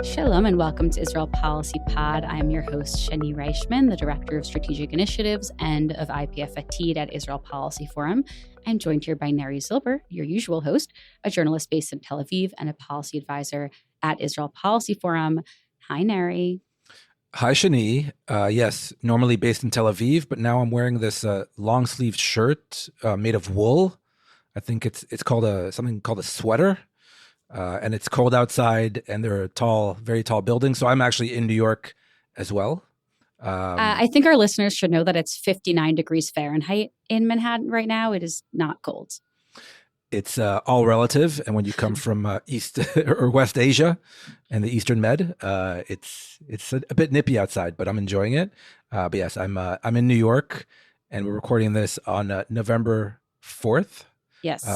Shalom and welcome to Israel Policy Pod. I'm your host, Shanie Reichman, the Director of Strategic Initiatives and of IPF Atid at Israel Policy Forum. I'm joined here by Neri Zilber, your usual host, a journalist based in Tel Aviv and a policy advisor at Israel Policy Forum. Hi, Neri. Hi, Shanie. Yes, normally based in Tel Aviv, but now I'm wearing this long-sleeved shirt made of wool. I think it's called something called a sweater. And it's cold outside, and there are very tall buildings. So I'm actually in New York as well. I think our listeners should know that it's 59 degrees Fahrenheit in Manhattan right now. It is not cold. It's all relative. And when you come from East or West Asia and the Eastern Med, it's a bit nippy outside, but I'm enjoying it. But yes, I'm in New York, and we're recording this on November 4th. Yes.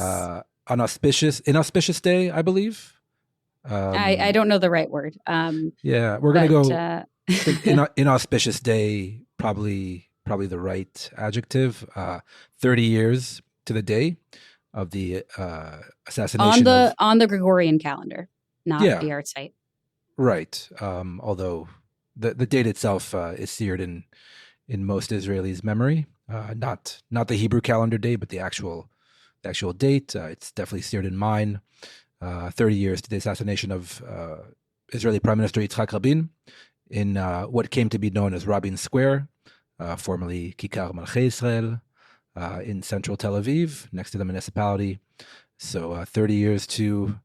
Inauspicious day, I believe. I don't know the right word. Yeah, we're going to go inauspicious day, probably the right adjective. 30 years to the day of the assassination on the Gregorian calendar, not the Yahrzeit. Right. Although the date itself is seared in most Israelis' memory. Not the Hebrew calendar day, but the actual date. It's definitely seared in mine. 30 years to the assassination of Israeli Prime Minister Yitzhak Rabin in what came to be known as Rabin Square, formerly Kikar Malchei Israel, in central Tel Aviv, next to the municipality. So 30 years to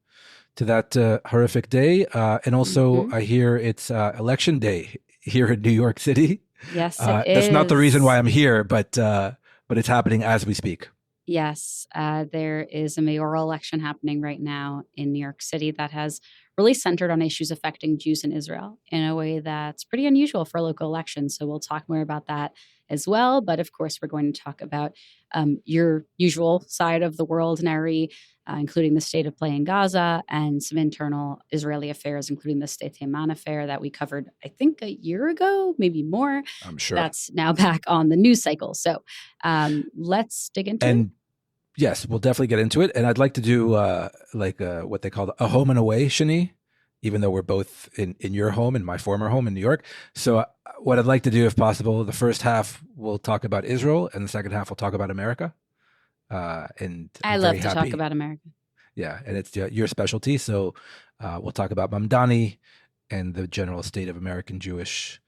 that horrific day. And also, I hear it's election day here in New York City. Yes, that's not the reason why I'm here, but it's happening as we speak. Yes, there is a mayoral election happening right now in New York City that has really centered on issues affecting Jews in Israel in a way that's pretty unusual for a local election. So we'll talk more about that as well. But of course, we're going to talk about your usual side of the world, Neri, including the state of play in Gaza and some internal Israeli affairs, including the Sde Teiman affair that we covered, I think, a year ago, maybe more. I'm sure. That's now back on the news cycle. So let's dig into it. Yes, we'll definitely get into it. And I'd like to do what they call a home and away, Shanie, even though we're both in your home and my former home in New York. So what I'd like to do, if possible, the first half we'll talk about Israel, and the second half we'll talk about America. And I love to talk about America. Yeah, and it's your specialty. So we'll talk about Mamdani and the general state of American Jewish,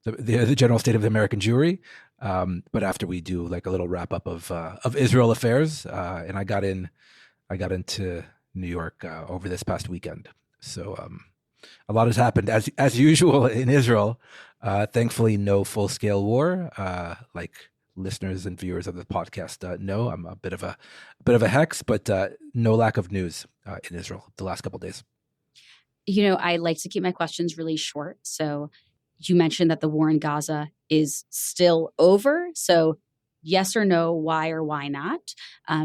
the general state of the American Jewry. But after we do like a little wrap up of Israel affairs, and I got into New York over this past weekend. So a lot has happened as usual in Israel. Thankfully, no full scale war. Like listeners and viewers of the podcast know, I'm a bit of a hex, but no lack of news in Israel the last couple of days. You know, I like to keep my questions really short. So you mentioned that the war in Gaza is still over. So yes or no, why or why not?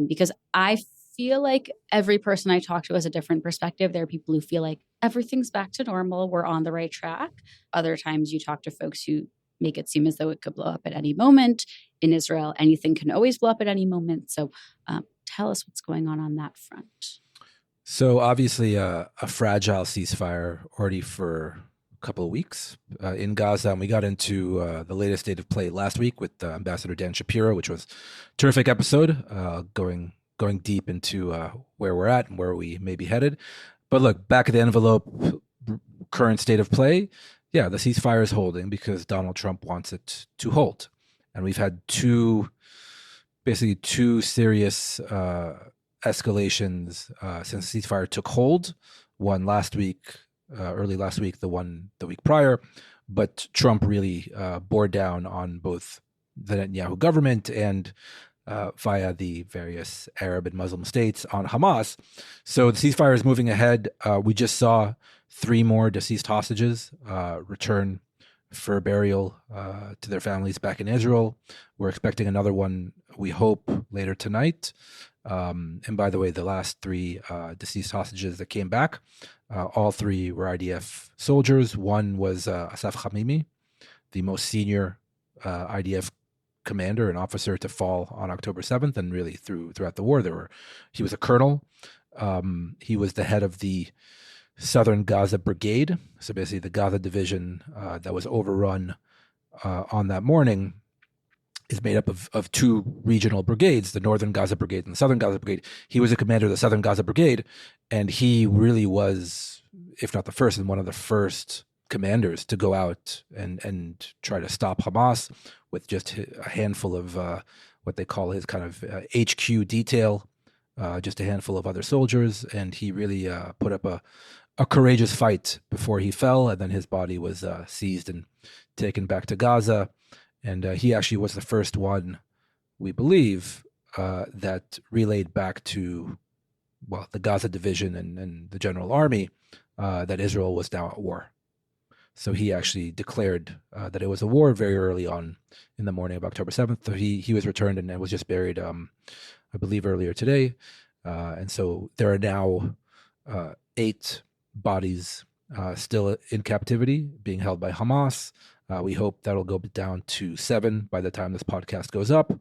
Because I feel like every person I talk to has a different perspective. There are people who feel like everything's back to normal. We're on the right track. Other times you talk to folks who make it seem as though it could blow up at any moment. In Israel, anything can always blow up at any moment. So tell us what's going on that front. So obviously a fragile ceasefire already for couple of weeks in Gaza, and we got into the latest state of play last week with Ambassador Dan Shapiro, which was a terrific episode, going deep into where we're at and where we may be headed. But look, back of the envelope, current state of play, the ceasefire is holding because Donald Trump wants it to hold, and we've had two serious escalations since the ceasefire took hold. One last week. Early last week, the one the week prior, but Trump really bore down on both the Netanyahu government and via the various Arab and Muslim states on Hamas. So the ceasefire is moving ahead. We just saw 3 more deceased hostages return for burial to their families back in Israel. We're expecting another one, we hope, later tonight. And by the way, the last 3 deceased hostages that came back, all 3 were IDF soldiers. One was Asaf Hamimi, the most senior IDF commander and officer to fall on October 7th, and really throughout the war. He was a colonel. He was the head of the Southern Gaza Brigade. So basically the Gaza division that was overrun on that morning is made up of two regional brigades, the Northern Gaza Brigade and the Southern Gaza Brigade. He was a commander of the Southern Gaza Brigade, and he really was, if not the first, and one of the first commanders to go out and try to stop Hamas with just a handful of what they call his kind of HQ detail, just a handful of other soldiers. And he really put up a courageous fight before he fell, and then his body was seized and taken back to Gaza. And he actually was the first one, we believe, that relayed back to, well, the Gaza division and the general army that Israel was now at war. So he actually declared that it was a war very early on in the morning of October 7th. So he was returned and was just buried, I believe, earlier today. And so there are now 8 bodies still in captivity, being held by Hamas. We hope that'll go down to 7 by the time this podcast goes up.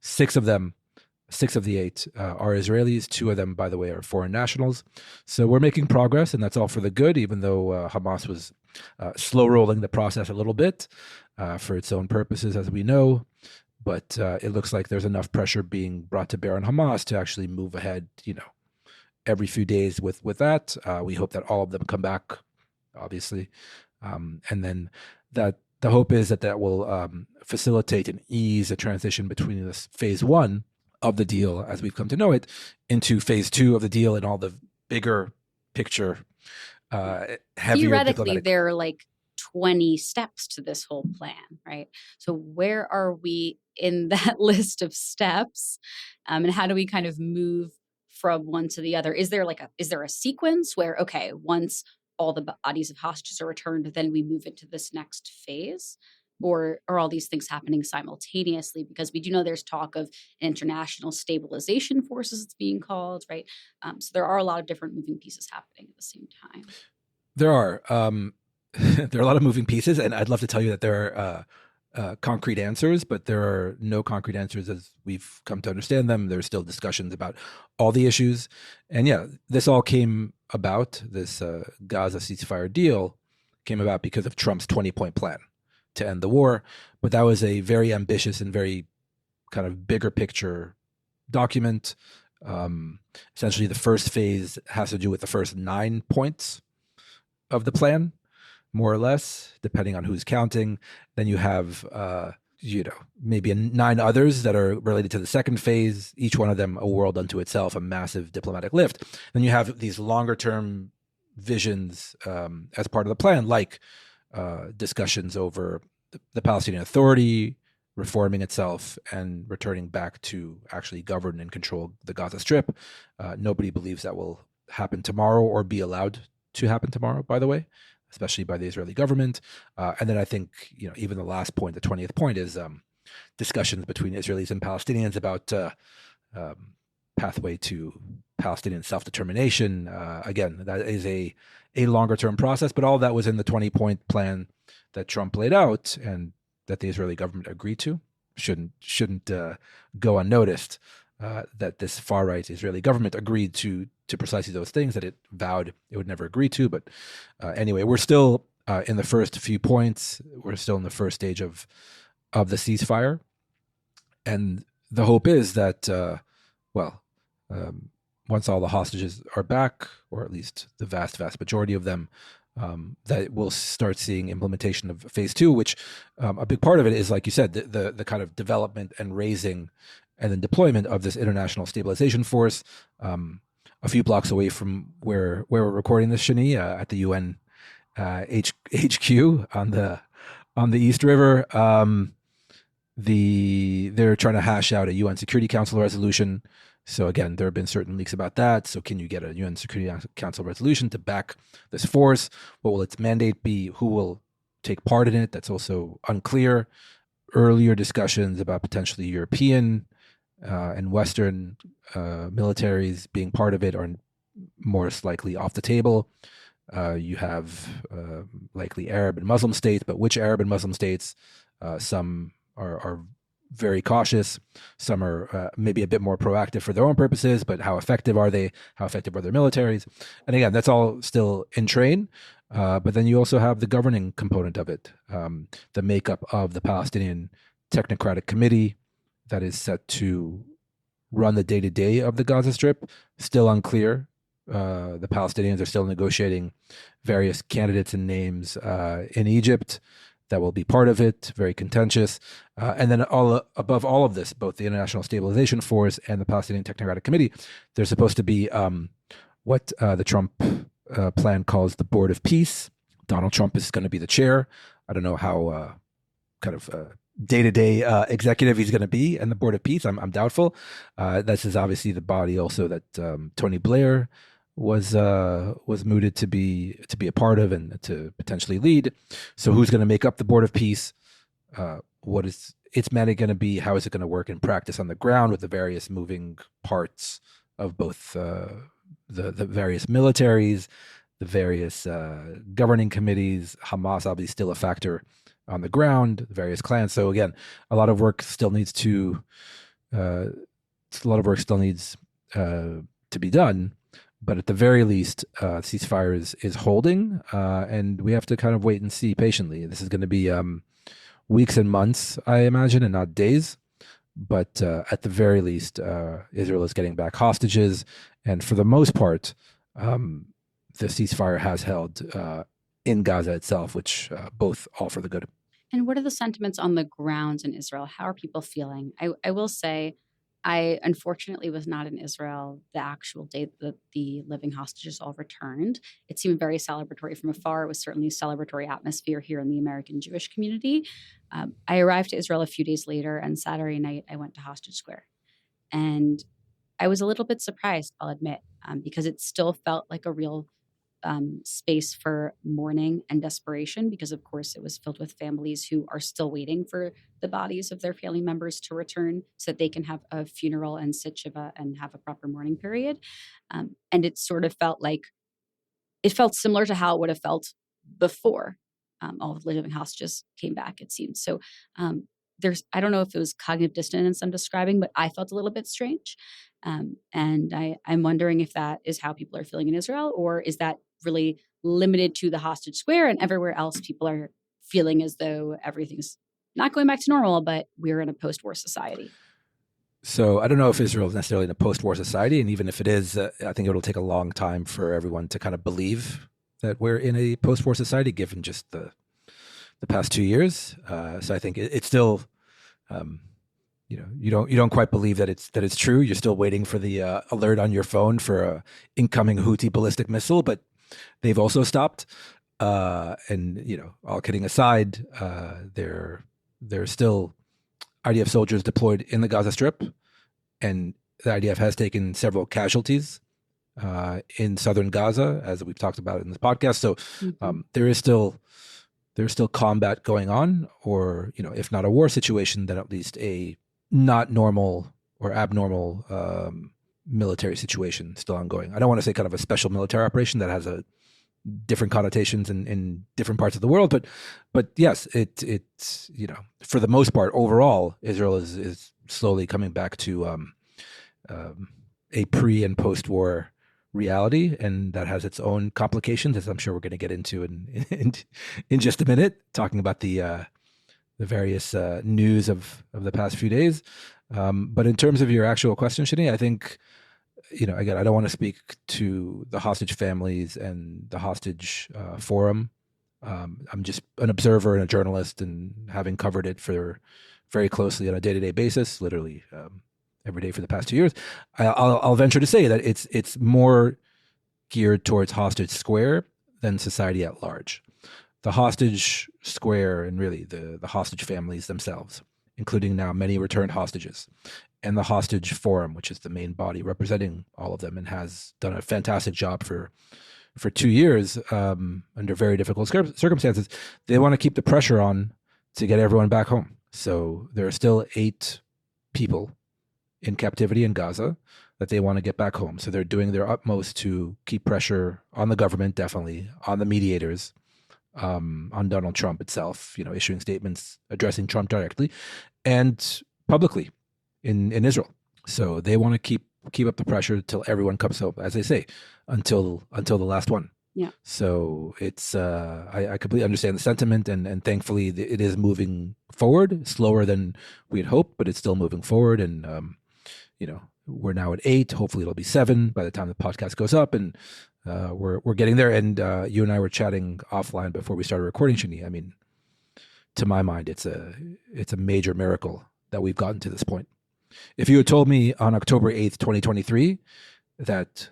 6 of them, 6 of the 8 are Israelis. 2 of them, by the way, are foreign nationals. So we're making progress, and that's all for the good, even though Hamas was slow rolling the process a little bit for its own purposes, as we know. But it looks like there's enough pressure being brought to bear on Hamas to actually move ahead, every few days with that. We hope that all of them come back, obviously. And then that the hope is that will facilitate and ease a transition between this phase 1 of the deal, as we've come to know it, into phase 2 of the deal and all the bigger picture, heavier theoretically, diplomatic. there are like 20 steps to this whole plan, right? So where are we in that list of steps? And how do we kind of move from one to the other? Is there a sequence where, okay, once all the bodies of hostages are returned, then we move into this next phase? Or are all these things happening simultaneously? Because we do know there's talk of international stabilization forces, it's being called, right? So there are a lot of different moving pieces happening at the same time. There are. There are a lot of moving pieces, and I'd love to tell you that there are concrete answers, but there are no concrete answers as we've come to understand them. There's still discussions about all the issues. And yeah, this all came about, this Gaza ceasefire deal came about because of Trump's 20-point plan to end the war. But that was a very ambitious and very kind of bigger picture document. Essentially, the first phase has to do with the first 9 points of the plan, more or less, depending on who's counting. Then you have, maybe 9 others that are related to the second phase, each one of them a world unto itself, a massive diplomatic lift. Then you have these longer term visions as part of the plan, like discussions over the Palestinian Authority reforming itself and returning back to actually govern and control the Gaza Strip. Nobody believes that will happen tomorrow or be allowed to happen tomorrow, by the way, especially by the Israeli government. And then I think, even the last point, the 20th point, is discussions between Israelis and Palestinians about pathway to Palestinian self-determination. Again, that is a longer term process, but all that was in the 20-point plan that Trump laid out and that the Israeli government agreed to. Shouldn't go unnoticed that this far-right Israeli government agreed to precisely those things that it vowed it would never agree to. But anyway, we're still in the first few points. We're still in the first stage of the ceasefire. And the hope is that, once all the hostages are back, or at least the vast, vast majority of them, that we'll start seeing implementation of phase 2, which a big part of it is, like you said, the kind of development and raising and then deployment of this international stabilization force a few blocks away from where we're recording this, Shanie, at the UN HQ on the East River. They're trying to hash out a UN Security Council resolution. So again, there have been certain leaks about that. So can you get a UN Security Council resolution to back this force? What will its mandate be? Who will take part in it? That's also unclear. Earlier discussions about potentially European and Western militaries being part of it are most likely off the table. You have likely Arab and Muslim states, but which Arab and Muslim states? Some are very cautious. Some are maybe a bit more proactive for their own purposes, but how effective are they? How effective are their militaries? And again, that's all still in train. But then you also have the governing component of it, the makeup of the Palestinian Technocratic Committee that is set to run the day-to-day of the Gaza Strip. Still unclear. The Palestinians are still negotiating various candidates and names in Egypt that will be part of it, very contentious. And then above all of this, both the International Stabilization Force and the Palestinian Technocratic Committee, there's supposed to be what the Trump plan calls the Board of Peace. Donald Trump is going to be the chair. I don't know how day-to-day executive he's going to be, and the Board of Peace, I'm doubtful. This is obviously the body also that Tony Blair was mooted to be a part of and to potentially lead. So who's going to make up the Board of Peace? What is its mandate going to be? How is it going to work in practice on the ground with the various moving parts of both the various militaries, the various governing committees? Hamas obviously still a factor on the ground, the various clans. So again, a lot of work still needs to be done. But at the very least, ceasefire is holding, and we have to kind of wait and see patiently. This is going to be weeks and months, I imagine, and not days. But at the very least, Israel is getting back hostages, and for the most part, the ceasefire has held in Gaza itself, which both all for the good. And what are the sentiments on the ground in Israel? How are people feeling? I will say, I unfortunately was not in Israel the actual day that the living hostages all returned. It seemed very celebratory from afar. It was certainly a celebratory atmosphere here in the American Jewish community. I arrived to Israel a few days later, and Saturday night I went to Hostage Square. And I was a little bit surprised, I'll admit, because it still felt like a real space for mourning and desperation, because of course it was filled with families who are still waiting for the bodies of their family members to return so that they can have a funeral and sit shiva and have a proper mourning period. And it sort of felt similar to how it would have felt before all of the living hostages came back, it seems. So I don't know if it was cognitive dissonance I'm describing, but I felt a little bit strange. And I'm wondering if that is how people are feeling in Israel, or is that really limited to the Hostage Square and everywhere else people are feeling as though everything's not going back to normal, but we're in a post-war society? So I don't know if Israel is necessarily in a post-war society, and even if it is, I think it'll take a long time for everyone to kind of believe that we're in a post-war society, given just the past 2 years. So I think it's still, you don't quite believe that it's true. You're still waiting for the alert on your phone for a incoming Houthi ballistic missile, but they've also stopped. And all kidding aside, there are still IDF soldiers deployed in the Gaza Strip, and the IDF has taken several casualties in southern Gaza, as we've talked about in this podcast. So there's still combat going on, or if not a war situation, then at least a not normal or abnormal military situation still ongoing. I don't want to say kind of a special military operation that has a different connotations in different parts of the world, but yes, it's for the most part, overall, Israel is slowly coming back to a pre and post war reality, and that has its own complications, as I'm sure we're going to get into in just a minute, talking about the various news of the past few days. But in terms of your actual question, Shanie, I think, again, I don't want to speak to the hostage families and the hostage forum. I'm just an observer and a journalist, and having covered it for very closely on a day-to-day basis, literally every day for the past 2 years, I'll venture to say that it's more geared towards Hostage Square than society at large. The Hostage Square, and really the hostage families themselves, including now many returned hostages, and the Hostage Forum, which is the main body representing all of them and has done a fantastic job for 2 years under very difficult circumstances. They want to keep the pressure on to get everyone back home. So there are still 8 people in captivity in Gaza that they want to get back home. So they're doing their utmost to keep pressure on the government, definitely, on the mediators, on Donald Trump itself, issuing statements addressing Trump directly, and publicly in Israel. So they want to keep up the pressure till everyone comes home, as they say, until the last one. Yeah. So it's I completely understand the sentiment, and thankfully it is moving forward, slower than we had hoped, but it's still moving forward. And we're now at 8. Hopefully it'll be 7 by the time the podcast goes up, and we're getting there. And you and I were chatting offline before we started recording, Shanie. I mean, to my mind, it's a major miracle that we've gotten to this point. If you had told me on October 8th, 2023, that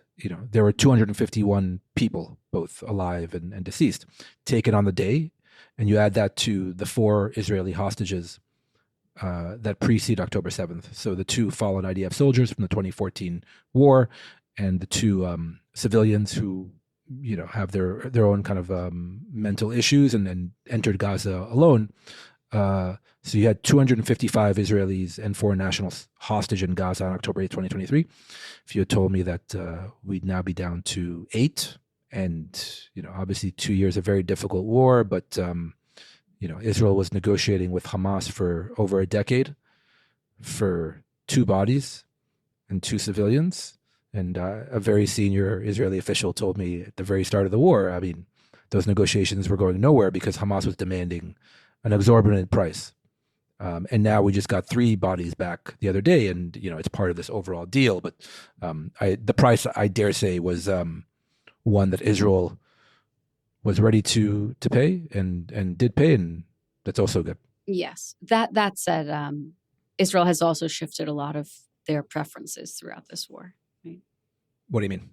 there were 251 people, both alive and deceased, taken on the day, and you add that to the 4 Israeli hostages that precede October 7th, so the 2 fallen IDF soldiers from the 2014 war, and the 2 civilians who have their own kind of mental issues and entered Gaza alone. So you had 255 Israelis and foreign nationals hostage in Gaza on October 8th, 2023. If you had told me that we'd now be down to 8, and obviously 2 years of very difficult war, but Israel was negotiating with Hamas for over a decade for 2 bodies and 2 civilians. And a very senior Israeli official told me at the very start of the war, I mean, those negotiations were going nowhere because Hamas was demanding an exorbitant price. And now we just got 3 bodies back the other day, and it's part of this overall deal. But the price, I dare say, was one that Israel was ready to pay and did pay, and that's also good. Yes. That said, Israel has also shifted a lot of their preferences throughout this war. Right? What do you mean?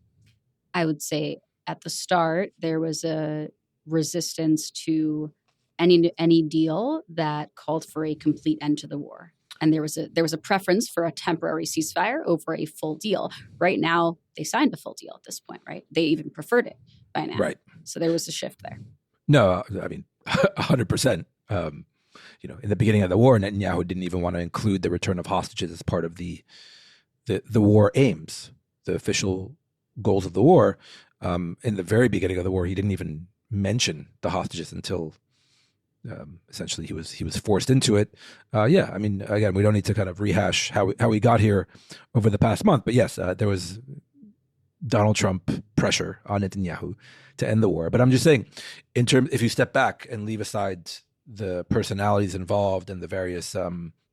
I would say at the start there was a resistance to any deal that called for a complete end to the war, and there was a preference for a temporary ceasefire over a full deal. Right now, they signed a full deal at this point. Right? They even preferred it by now. Right. So there was a shift there. No, I mean, 100%. In the beginning of the war, Netanyahu didn't even want to include the return of hostages as part of the war aims, the official goals of the war. In the very beginning of the war, he didn't even mention the hostages until essentially he was forced into it. I mean, again, we don't need to kind of rehash how we got here over the past month, but yes, there was Donald Trump pressure on Netanyahu to end the war. But I'm just saying, if you step back and leave aside the personalities involved and the various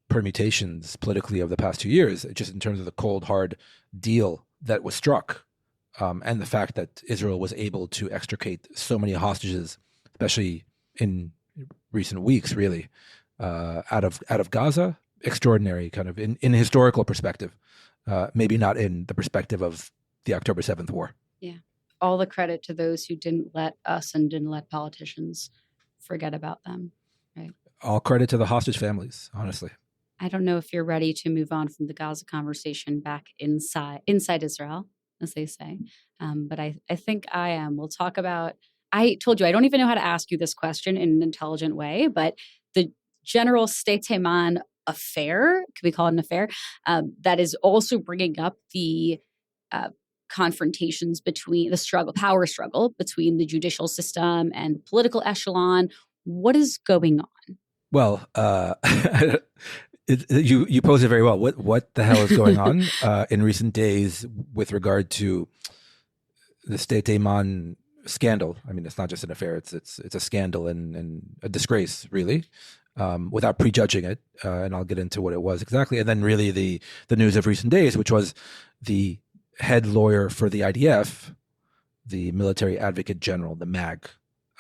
permutations politically of the past 2 years, just in terms of the cold, hard deal that was struck, and the fact that Israel was able to extricate so many hostages, especially in recent weeks, really, out of Gaza, extraordinary kind of in historical perspective, maybe not in the perspective of the October 7th war. Yeah. All the credit to those who didn't let us and didn't let politicians forget about them. Right. All credit to the hostage families, honestly. I don't know if you're ready to move on from the Gaza conversation back inside Israel, as they say. But I think I am. We'll talk about, I told you, I don't even know how to ask you this question in an intelligent way, but the general Sde Teiman affair, can we call it an affair, that is also bringing up the confrontations between the power struggle between the judicial system and the political echelon. What is going on? Well, you pose it very well. What the hell is going on in recent days with regard to the Sde Teiman scandal? I mean, it's not just an affair; it's a scandal and a disgrace, really. Without prejudging it, and I'll get into what it was exactly, and then really the news of recent days, which was the head lawyer for the IDF, the Military Advocate General, the MAG,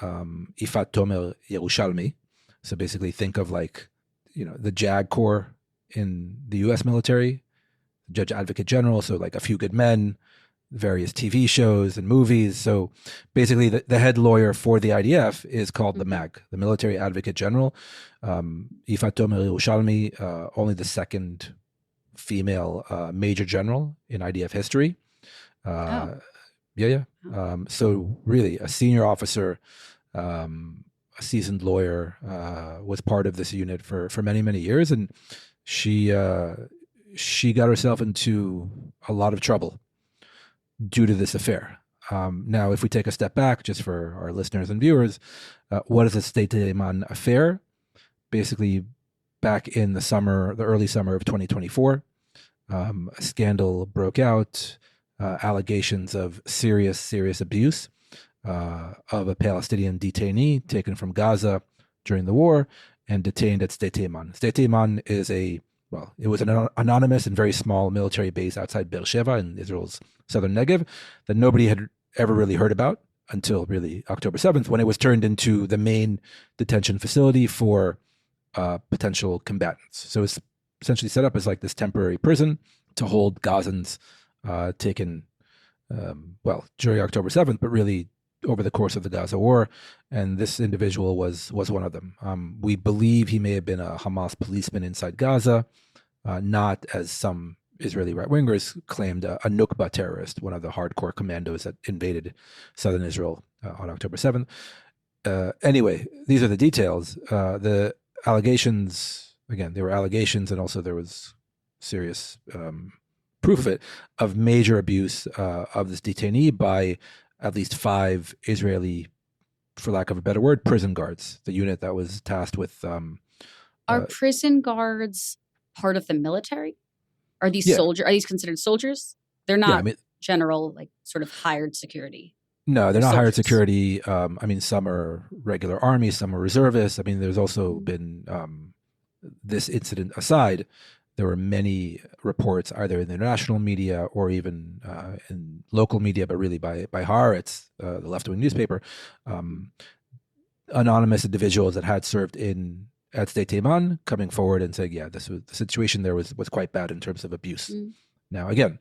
Ifat Tomer Yerushalmi. So basically think of like, the JAG Corps in the U.S. military, Judge Advocate General, so like A Few Good Men, various TV shows and movies. So basically the head lawyer for the IDF is called the MAG, the Military Advocate General. Ifat Tomer Yerushalmi, only the second female major general in IDF history. So really a senior officer, a seasoned lawyer, was part of this unit for many, many years. And she got herself into a lot of trouble due to this affair. Now, if we take a step back, just for our listeners and viewers, what is the Sde Teiman affair? Basically, back in the early summer of 2024, a scandal broke out, allegations of serious abuse of a Palestinian detainee taken from Gaza during the war and detained at Sde Teiman. Sde Teiman is it was an anonymous and very small military base outside Beersheba in Israel's southern Negev that nobody had ever really heard about until really October 7th, when it was turned into the main detention facility for potential combatants. So it's essentially set up as like this temporary prison to hold Gazans taken, during October 7th, but really over the course of the Gaza war. And this individual was one of them. We believe he may have been a Hamas policeman inside Gaza, not, as some Israeli right-wingers claimed, a Nukba terrorist, one of the hardcore commandos that invaded southern Israel on October 7th. Anyway, these are the details. The allegations, again, they were allegations, and also there was serious proof of it, of major abuse of this detainee by at least 5 Israeli, for lack of a better word, prison guards, the unit that was tasked with... Are prison guards part of the military? Are these soldiers? Are these considered soldiers? They're not general, like, sort of hired security. No, they're not hired security. Some are regular army, some are reservists. There's also been, this incident aside, there were many reports either in the international media or even in local media, but really by Haaretz, the left-wing newspaper, anonymous individuals that had served at Sde Teiman coming forward and saying, the situation there was quite bad in terms of abuse. Now, again,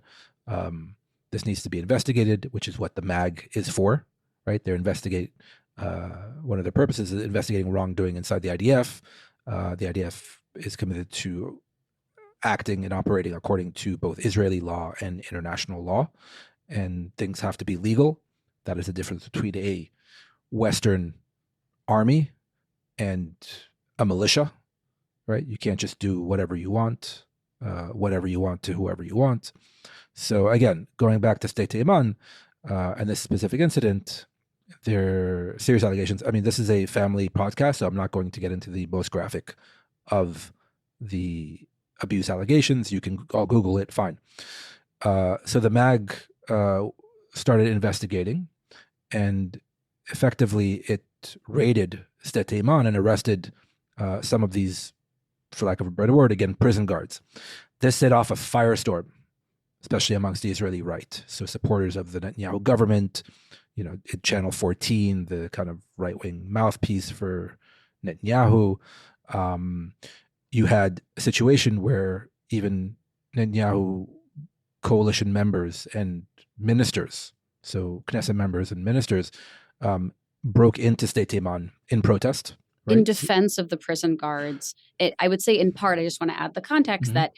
this needs to be investigated, which is what the MAG is for, right? They're one of their purposes is investigating wrongdoing inside the IDF. The IDF is committed to acting and operating according to both Israeli law and international law, and things have to be legal. That is the difference between a Western army and a militia, right? You can't just do whatever you want to whoever you want. So again, going back to Sde Teiman and this specific incident, there are serious allegations. This is a family podcast, so I'm not going to get into the most graphic of the abuse allegations. You can all Google it, fine. So the MAG started investigating, and effectively it raided Sde Teiman and arrested some of these, for lack of a better word, again, prison guards. This set off a firestorm, especially amongst the Israeli right. So supporters of the Netanyahu government, Channel 14, the kind of right-wing mouthpiece for Netanyahu. You had a situation where even Netanyahu coalition members and ministers, so Knesset members and ministers, broke into Sde Teiman in protest. Right? In defense of the prison guards. I would say in part, I just want to add the context that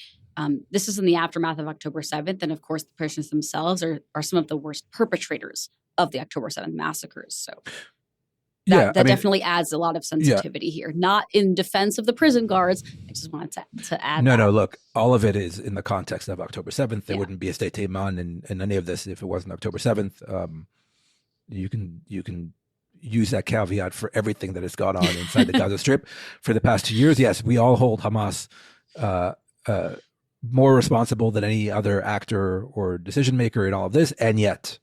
this is in the aftermath of October 7th. And of course, the prisoners themselves are some of the worst perpetrators of the October 7th massacres. So that definitely adds a lot of sensitivity here. Not in defense of the prison guards. I just wanted to add No, look, all of it is in the context of October 7th. There wouldn't be a Sde Teiman in any of this if it wasn't October 7th. You can use that caveat for everything that has gone on inside the Gaza Strip for the past 2 years. Yes, we all hold Hamas more responsible than any other actor or decision maker in all of this, and yet,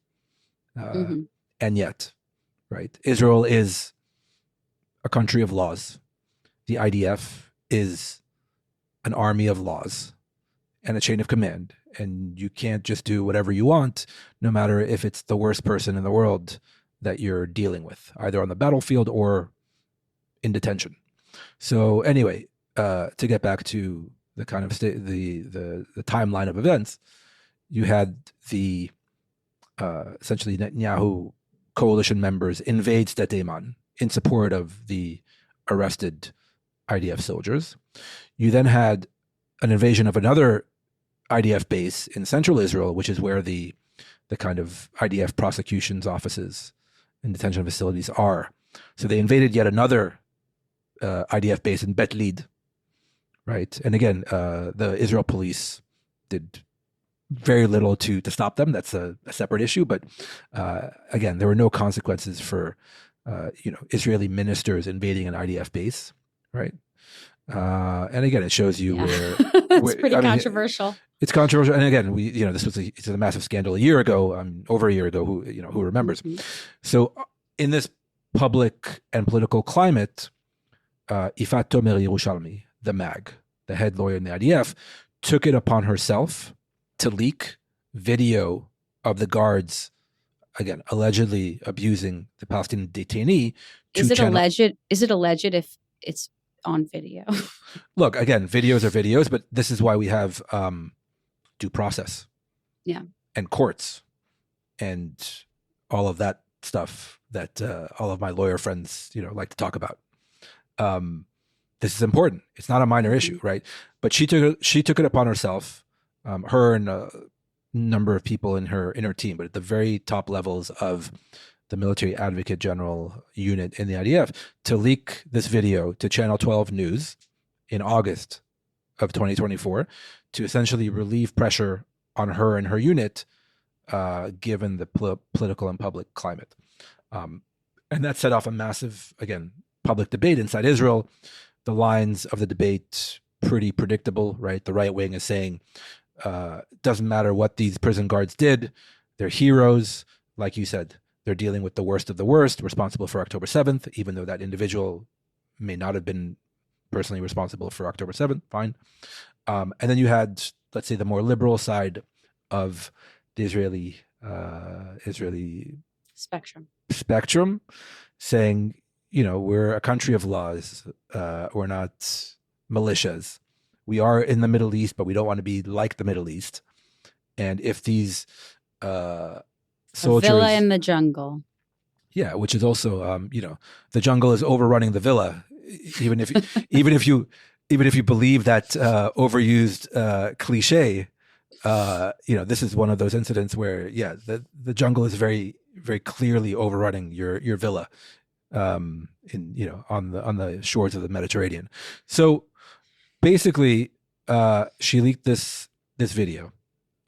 right? Israel is a country of laws. The IDF is an army of laws and a chain of command, and you can't just do whatever you want, no matter if it's the worst person in the world that you're dealing with, either on the battlefield or in detention. So anyway, to get back to the kind of the timeline of events, you had the essentially Netanyahu coalition members invade Sde Teiman in support of the arrested IDF soldiers. You then had an invasion of another IDF base in central Israel, which is where the kind of IDF prosecution's offices and detention facilities are. So they invaded yet another IDF base in Bet Lid, right? And again, the Israel police did very little to stop them. That's a separate issue. But again, there were no consequences for Israeli ministers invading an IDF base, right? And again, it shows you where it's pretty controversial. It's controversial, and again, this was it's a massive scandal a year ago, over a year ago. Who remembers? Mm-hmm. So, in this public and political climate, Yifat Tomer Yerushalmi, the MAG, the head lawyer in the IDF, took it upon herself to leak video of the guards, again, allegedly abusing the Palestinian detainee. Is it alleged? Is it alleged if it's on video? Look, again, videos are videos, but this is why we have due process, and courts, and all of that stuff that all of my lawyer friends, like to talk about. This is important. It's not a minor issue, right? But she took it upon herself, her and a number of people in her team, but at the very top levels of the military advocate general unit in the IDF, to leak this video to Channel 12 News in August of 2024 to essentially relieve pressure on her and her unit, given the political and public climate. And that set off a massive, again, public debate inside Israel. The lines of the debate, pretty predictable, right? The right wing is saying, doesn't matter what these prison guards did, they're heroes. Like you said, they're dealing with the worst of the worst, responsible for October 7th, even though that individual may not have been personally responsible for October 7th, fine. And then you had, let's say, the more liberal side of the Israeli spectrum saying, we're a country of laws. We're not militias. We are in the Middle East, but we don't want to be like the Middle East. And if these soldiers, a villa in the jungle, which is also, the jungle is overrunning the villa. Even if you believe that overused cliche, this is one of those incidents where, the jungle is very, very clearly overrunning your villa, on the shores of the Mediterranean. So basically, she leaked this video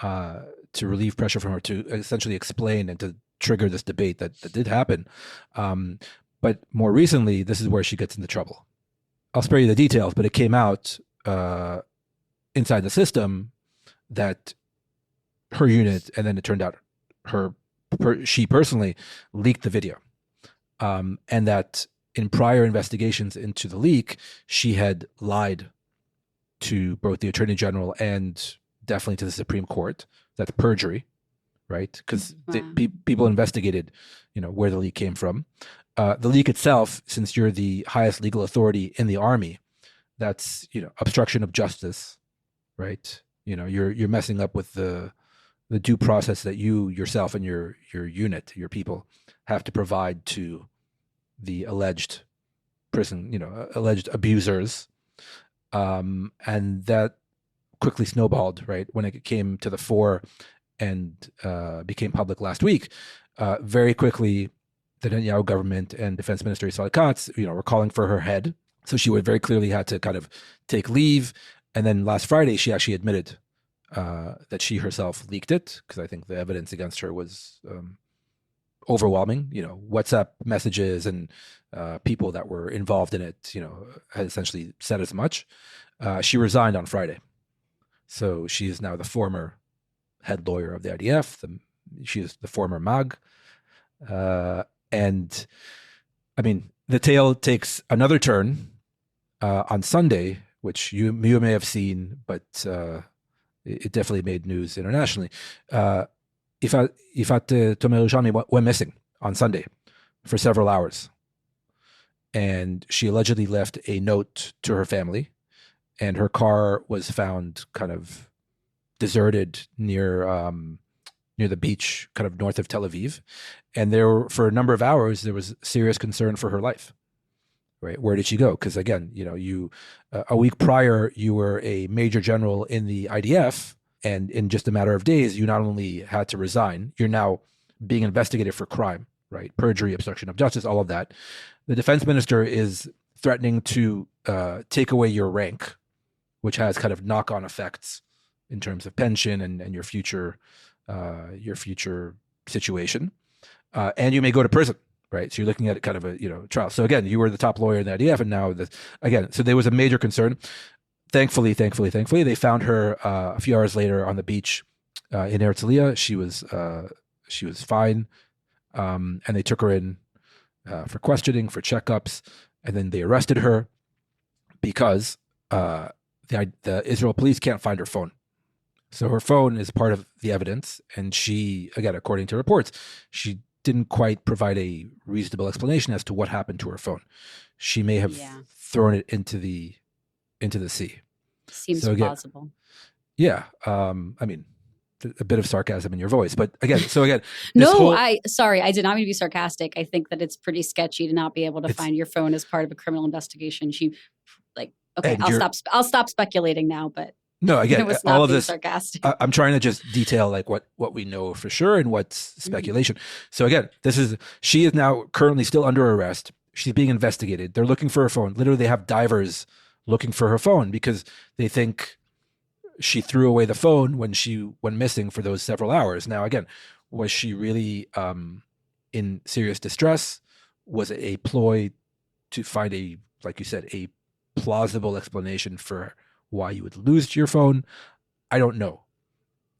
to relieve pressure from her, to essentially explain and to trigger this debate that did happen. But more recently, this is where she gets into trouble. I'll spare you the details, but it came out inside the system that her unit, and then it turned out she personally leaked the video. And that in prior investigations into the leak, she had lied to both the Attorney General and definitely to the Supreme Court. That's perjury, right? Because people investigated, where the leak came from. The leak itself, since you're the highest legal authority in the army, that's, obstruction of justice, right? You're messing up with the due process that you yourself and your unit, your people, have to provide to the alleged alleged abusers. And that quickly snowballed, right? When it came to the fore and became public last week, very quickly, the Netanyahu government and Defense Minister Israel Katz, were calling for her head. So she would very clearly had to kind of take leave. And then last Friday, she actually admitted that she herself leaked it, because I think the evidence against her was overwhelming. WhatsApp messages and people that were involved in it, had essentially said as much. She resigned on Friday. So she is now the former head lawyer of the IDF. She is the former MAG. And I mean, the tale takes another turn on Sunday, which you may have seen, but it definitely made news internationally. Yifat Tomer Yerushalmi went missing on Sunday for several hours. And she allegedly left a note to her family, and her car was found kind of deserted near the beach, kind of north of Tel Aviv. And for a number of hours, there was serious concern for her life. Right? Where did she go? Because again, you a week prior, you were a major general in the IDF, and in just a matter of days, you not only had to resign, you're now being investigated for crime, right? Perjury, obstruction of justice, all of that. The defense minister is threatening to take away your rank, which has kind of knock-on effects in terms of pension and your future situation. And you may go to prison, right? So you're looking at kind of a trial. So again, you were the top lawyer in the IDF, and now again, so there was a major concern. Thankfully, they found her a few hours later on the beach in Herzliya. She was fine, and they took her in for questioning, for checkups, and then they arrested her because the Israel police can't find her phone. So her phone is part of the evidence, and she, again, according to reports, she didn't quite provide a reasonable explanation as to what happened to her phone. She may have thrown it into the sea. Seems plausible. Yeah. I mean, a bit of sarcasm in your voice, but again, sorry, I did not mean to be sarcastic. I think that it's pretty sketchy to not be able to find your phone as part of a criminal investigation. I'll stop speculating now, but no, again, it was not all of this, sarcastic. I'm trying to just detail like what we know for sure and what's speculation. So again, she is now currently still under arrest. She's being investigated. They're looking for her phone. Literally, they have divers looking for her phone because they think she threw away the phone when she went missing for those several hours. Now, again, was she really in serious distress? Was it a ploy to find like you said, a plausible explanation for why you would lose your phone? I don't know.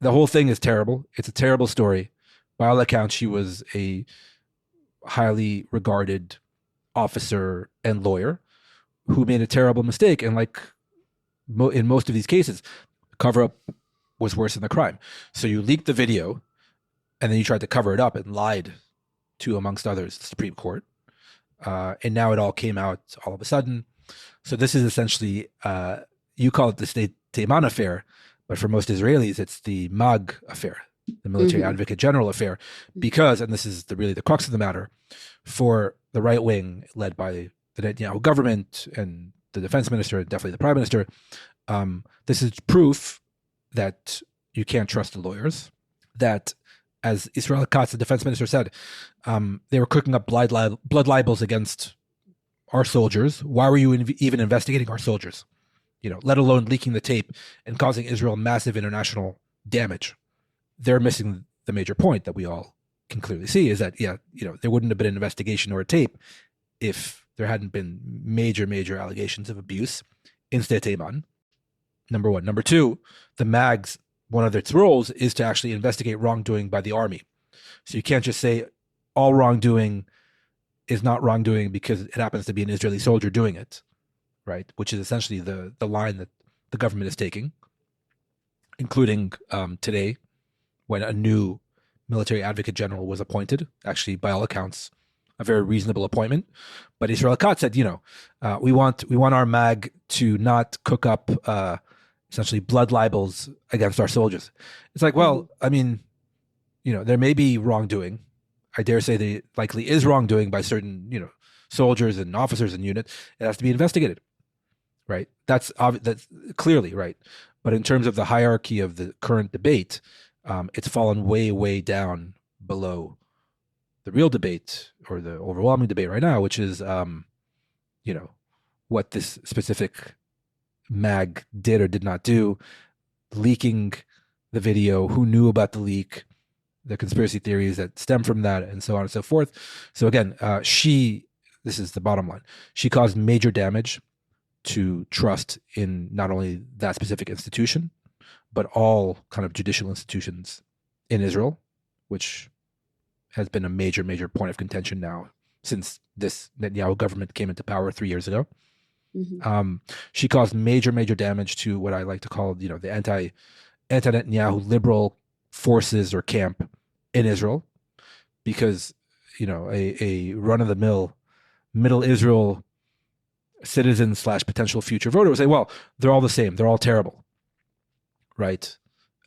The whole thing is terrible. It's a terrible story. By all accounts, she was a highly regarded officer and lawyer who made a terrible mistake. And like in most of these cases, cover-up was worse than the crime. So you leaked the video, and then you tried to cover it up and lied to, amongst others, the Supreme Court. And now it all came out all of a sudden. So this is essentially, you call it the Sde Teiman affair, but for most Israelis, it's the MAG affair, the Military Advocate General affair, because, and this is really the crux of the matter, for the right wing led by the Netanyahu government and the defense minister, and definitely the prime minister, this is proof that you can't trust the lawyers, that, as Israel Katz, the defense minister, said, they were cooking up blood libels against our soldiers. Why were you even investigating our soldiers? Let alone leaking the tape and causing Israel massive international damage. They're missing the major point that we all can clearly see, is that, there wouldn't have been an investigation or a tape if there hadn't been major allegations of abuse in Sde Teiman. Number one. Number two, the MAG's, one of its roles is to actually investigate wrongdoing by the army. So you can't just say all wrongdoing is not wrongdoing because it happens to be an Israeli soldier doing it, right? Which is essentially the line that the government is taking, including today when a new military advocate general was appointed, actually, by all accounts, a very reasonable appointment. But Israel Katz said, we want our MAG to not cook up essentially blood libels against our soldiers. It's like, well, I mean, there may be wrongdoing. I dare say there likely is wrongdoing by certain, soldiers and officers and units. It has to be investigated, right? That's clearly right. But in terms of the hierarchy of the current debate, it's fallen way down below the real debate, or the overwhelming debate right now, which is, what this specific MAG did or did not do, leaking the video, who knew about the leak, the conspiracy theories that stem from that, and so on and so forth. So again, this is the bottom line. She caused major damage to trust in not only that specific institution, but all kind of judicial institutions in Israel, which has been a major point of contention now since this Netanyahu government came into power 3 years ago. She caused major damage to what I like to call, the anti-Netanyahu liberal forces or camp in Israel, because, a run-of-the-mill middle Israel citizen / potential future voter would say, well, they're all the same. They're all terrible, right?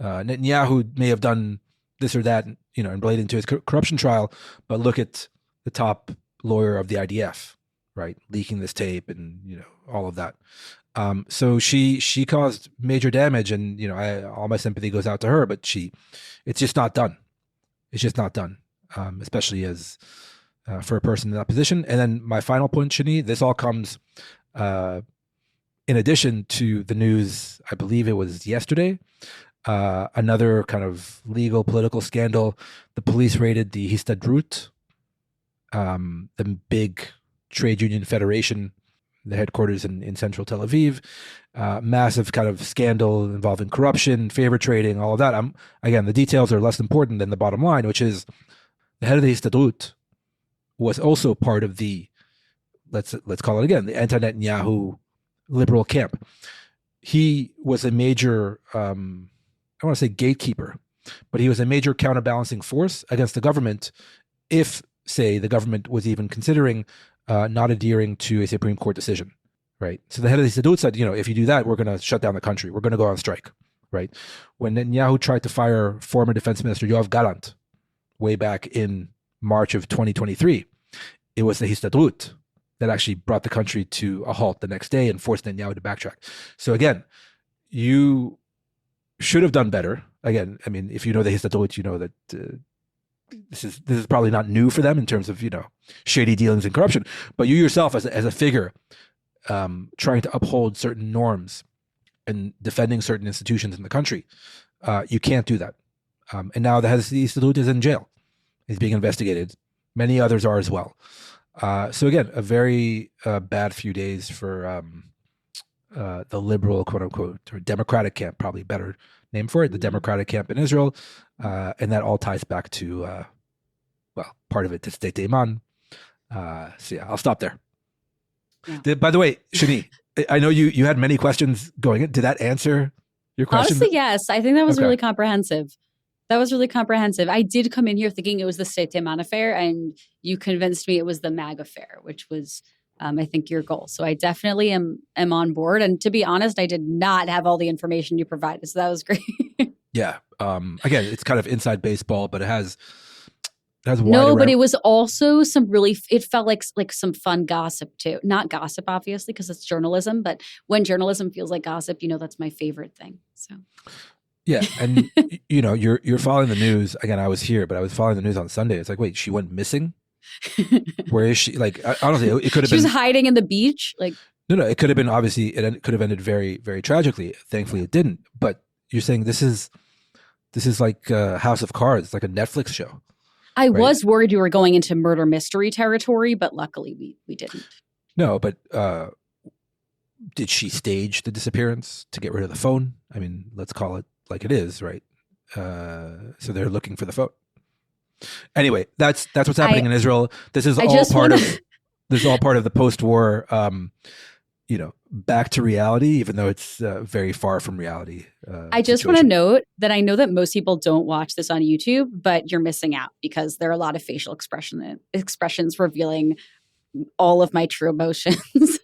Netanyahu may have done this or that, and related into his corruption trial, but look at the top lawyer of the IDF, right, leaking this tape and all of that. So she caused major damage, and all my sympathy goes out to her. But it's just not done. It's just not done, especially as for a person in that position. And then my final point, Shanie, this all comes in addition to the news. I believe it was yesterday. Another kind of legal political scandal. The police raided the Histadrut, the big trade union federation, the headquarters in central Tel Aviv, massive kind of scandal involving corruption, favor trading, all of that. Again, the details are less important than the bottom line, which is the head of the Histadrut was also part of the, let's call it again, the anti-Netanyahu liberal camp. He was a major, I want to say gatekeeper, but he was a major counterbalancing force against the government if, say, the government was even considering not adhering to a Supreme Court decision, right? So the head of the Histadrut said, if you do that, we're going to shut down the country. We're going to go on strike, right? When Netanyahu tried to fire former Defense Minister Yoav Gallant way back in March of 2023, it was the Histadrut that actually brought the country to a halt the next day and forced Netanyahu to backtrack. So again, you should have done better. Again, I mean, if you know the Histadrut, you know that this is probably not new for them in terms of shady dealings and corruption. But you yourself, as a figure, trying to uphold certain norms and defending certain institutions in the country, you can't do that. And now the head of the Histadrut is in jail. He's being investigated. Many others are as well. So again, a very bad few days for the liberal, quote unquote, or democratic camp, probably better name for it, the democratic camp in Israel. And that all ties back to, part of it to Sde Teiman. So yeah, I'll stop there. Yeah. By the way, Shanie, I know you had many questions going in. Did that answer your question? Honestly, yes. I think that was really comprehensive. I did come in here thinking it was the Sde Teiman affair, and you convinced me it was the MAG affair, which was, I think, your goal. So I definitely am on board. And to be honest, I did not have all the information you provided. So that was great. Yeah. Again, it's kind of inside baseball, but it has but it was also it felt like some fun gossip too. Not gossip, obviously, because it's journalism. But when journalism feels like gossip, that's my favorite thing. So. Yeah, and you're following the news. Again, I was here, but I was following the news on Sunday. It's like, wait, she went missing? Where is she? Like, honestly, it could have been. She was hiding in the beach. Like, no, it could have been. Obviously, it could have ended very, very tragically. Thankfully, it didn't. But you're saying this is like House of Cards, like a Netflix show. I was worried you were going into murder mystery territory, but luckily we didn't. No, but did she stage the disappearance to get rid of the phone? I mean, let's call it like it is, right? So they're looking for the phone. Anyway, that's what's happening in Israel. This is all part of the post-war, back to reality, even though it's very far from reality. I just want to note that I know that most people don't watch this on YouTube, but you're missing out because there are a lot of facial expressions revealing all of my true emotions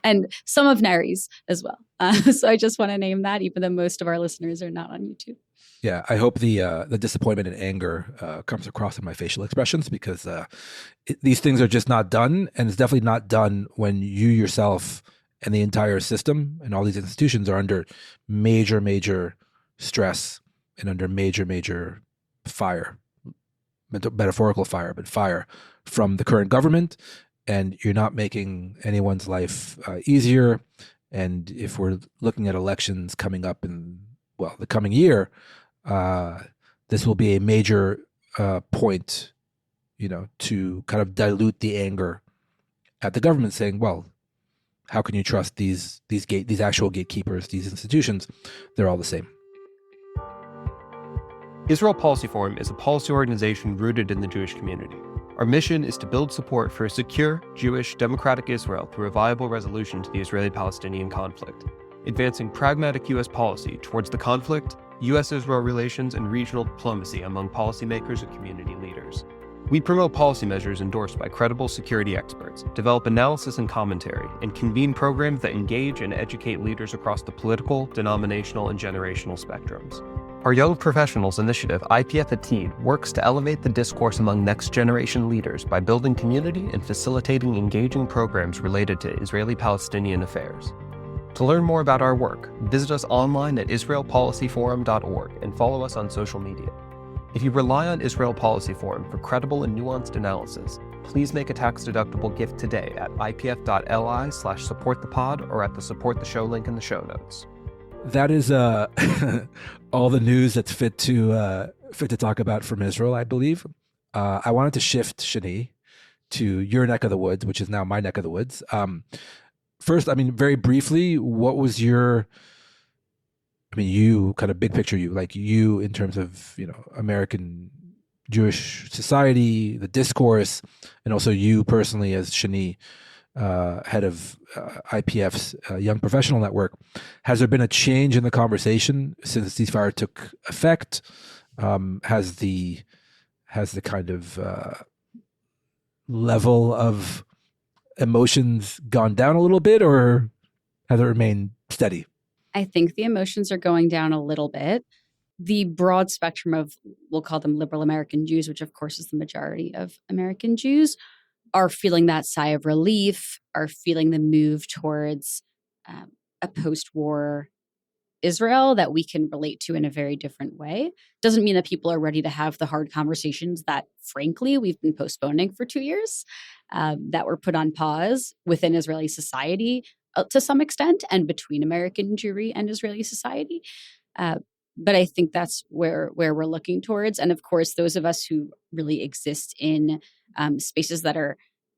and some of Neri's as well. So I just want to name that, even though most of our listeners are not on YouTube. Yeah, I hope the disappointment and anger comes across in my facial expressions, because these things are just not done, and it's definitely not done when you yourself and the entire system and all these institutions are under major, major stress and under major, major fire, metaphorical fire, but fire from the current government. And you're not making anyone's life easier. And if we're looking at elections coming up in, the coming year, this will be a major point, to kind of dilute the anger at the government, saying, well, how can you trust these actual gatekeepers, these institutions? They're all the same. Israel Policy Forum is a policy organization rooted in the Jewish community. Our mission is to build support for a secure, Jewish, democratic Israel through a viable resolution to the Israeli-Palestinian conflict, advancing pragmatic U.S. policy towards the conflict, U.S.-Israel relations, and regional diplomacy among policymakers and community leaders. We promote policy measures endorsed by credible security experts, develop analysis and commentary, and convene programs that engage and educate leaders across the political, denominational, and generational spectrums. Our Young Professionals initiative, IPF Atid, works to elevate the discourse among next-generation leaders by building community and facilitating engaging programs related to Israeli-Palestinian affairs. To learn more about our work, visit us online at israelpolicyforum.org and follow us on social media. If you rely on Israel Policy Forum for credible and nuanced analysis, please make a tax-deductible gift today at ipf.li/supportthepod or at the Support the Show link in the show notes. That is all the news that's fit to talk about from Israel, I believe. I wanted to shift, Shanie, to your neck of the woods, which is now my neck of the woods. First, I mean, very briefly, what was your, I mean, you kind of big picture, you in terms of, American Jewish society, the discourse, and also you personally as Shanie, head of IPF's Young Professional Network. Has there been a change in the conversation since the ceasefire took effect? Has the kind of level of emotions gone down a little bit, or has it remained steady? I think the emotions are going down a little bit. The broad spectrum of, we'll call them liberal American Jews, which of course is the majority of American Jews, are feeling that sigh of relief, are feeling the move towards a post-war Israel that we can relate to in a very different way. Doesn't mean that people are ready to have the hard conversations that, frankly, we've been postponing for 2 years, that were put on pause within Israeli society to some extent, and between American Jewry and Israeli society. But I think that's where we're looking towards. And of course, those of us who really exist in spaces that are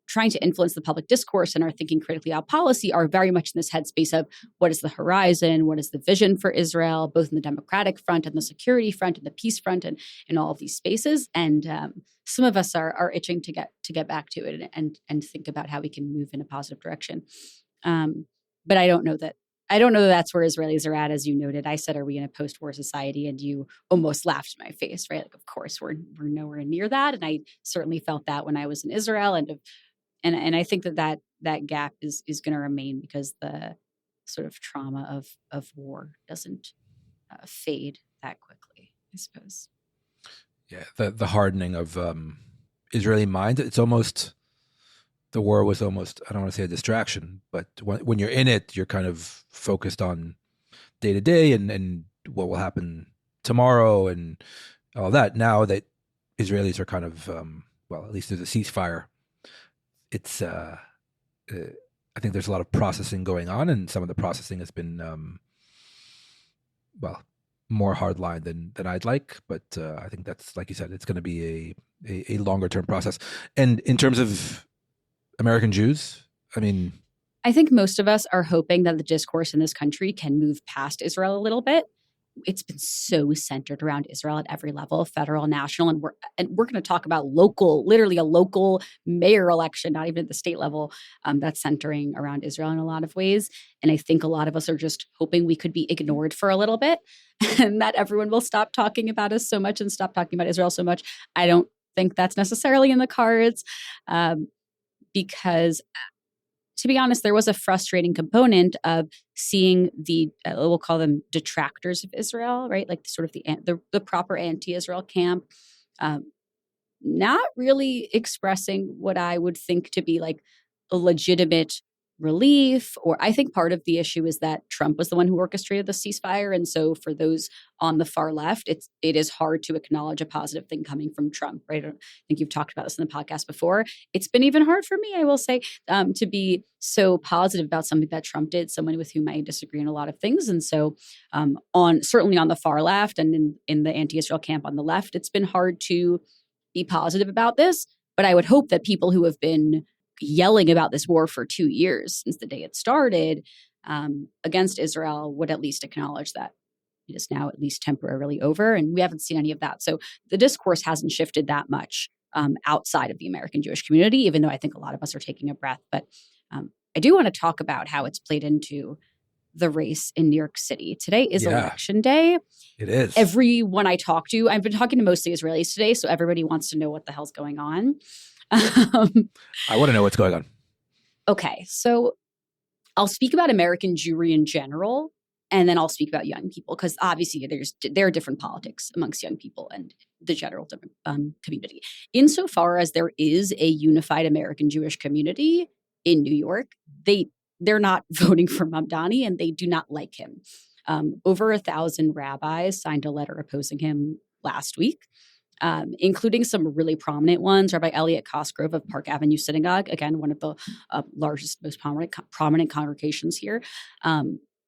trying to influence the public discourse and are thinking critically about policy are very much in this headspace of what is the horizon, what is the vision for Israel, both in the democratic front and the security front and the peace front and in all of these spaces. And some of us are itching to get back to it and think about how we can move in a positive direction. But I don't know that that's where Israelis are at, as you noted. I said, are we in a post-war society? And you almost laughed in my face, right? Like, of course, we're nowhere near that. And I certainly felt that when I was in Israel. And I think that gap is going to remain because the sort of trauma of war doesn't fade that quickly, I suppose. Yeah, the hardening of Israeli minds. It's almost, the war was almost, I don't want to say a distraction, but when you're in it, you're kind of focused on day to day and what will happen tomorrow and all that. Now that Israelis are kind of, at least there's a ceasefire, it's, I think there's a lot of processing going on, and some of the processing has been, more hardline than I'd like. But I think that's, like you said, it's going to be a longer term process. And in terms of American Jews, I think most of us are hoping that the discourse in this country can move past Israel a little bit. It's been so centered around Israel at every level, federal, national, and we're going to talk about literally a local mayor election, not even at the state level, that's centering around Israel in a lot of ways. And I think a lot of us are just hoping we could be ignored for a little bit and that everyone will stop talking about us so much and stop talking about Israel so much. I don't think that's necessarily in the cards, because to be honest, there was a frustrating component of seeing the, we'll call them detractors of Israel, right? Like sort of the proper anti-Israel camp, not really expressing what I would think to be like a legitimate relief. Or I think part of the issue is that Trump was the one who orchestrated the ceasefire. And so for those on the far left, it is hard to acknowledge a positive thing coming from Trump, right? I think you've talked about this in the podcast before. It's been even hard for me, I will say, to be so positive about something that Trump did, someone with whom I disagree on a lot of things. And so certainly on the far left and in the anti-Israel camp on the left, it's been hard to be positive about this. But I would hope that people who have been yelling about this war for 2 years since the day it started against Israel would at least acknowledge that it is now at least temporarily over. And we haven't seen any of that. So the discourse hasn't shifted that much outside of the American Jewish community, even though I think a lot of us are taking a breath. But I do want to talk about how it's played into the race in New York City. Today is election day. It is. Everyone I talk to, I've been talking to mostly Israelis today, so everybody wants to know what the hell's going on. I want to know what's going on. Okay, so I'll speak about American Jewry in general, and then I'll speak about young people, because obviously there are different politics amongst young people and the general community. Insofar as there is a unified American Jewish community in New York, they're not voting for Mamdani, and they do not like him. Over 1,000 rabbis signed a letter opposing him last week. Including some really prominent ones. Rabbi Elliot Cosgrove of Park Avenue Synagogue, again, one of the largest, most prominent congregations here,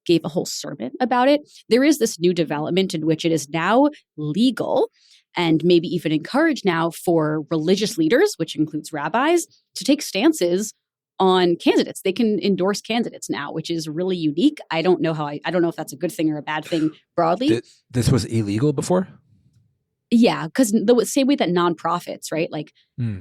gave a whole sermon about it. There is this new development in which it is now legal and maybe even encouraged now for religious leaders, which includes rabbis, to take stances on candidates. They can endorse candidates now, which is really unique. I don't know if that's a good thing or a bad thing broadly. This was illegal before? Yeah, because the same way that nonprofits, right? Like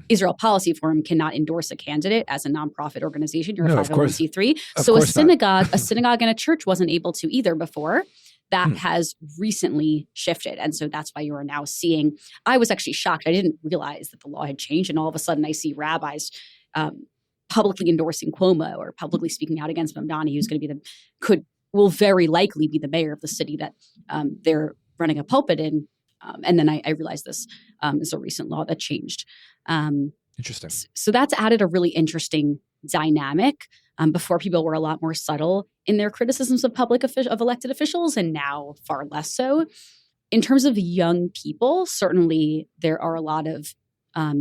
Israel Policy Forum cannot endorse a candidate as a nonprofit organization. You're a 501c3. So a synagogue and a church wasn't able to either before. That has recently shifted. And so that's why you are now seeing, I was actually shocked. I didn't realize that the law had changed. And all of a sudden I see rabbis publicly endorsing Cuomo or publicly speaking out against Mamdani, who's going to be will very likely be the mayor of the city that they're running a pulpit in. And then I realized this is a recent law that changed. Interesting. So that's added a really interesting dynamic. Before, people were a lot more subtle in their criticisms of elected officials, and now far less so. In terms of young people, certainly there are a lot of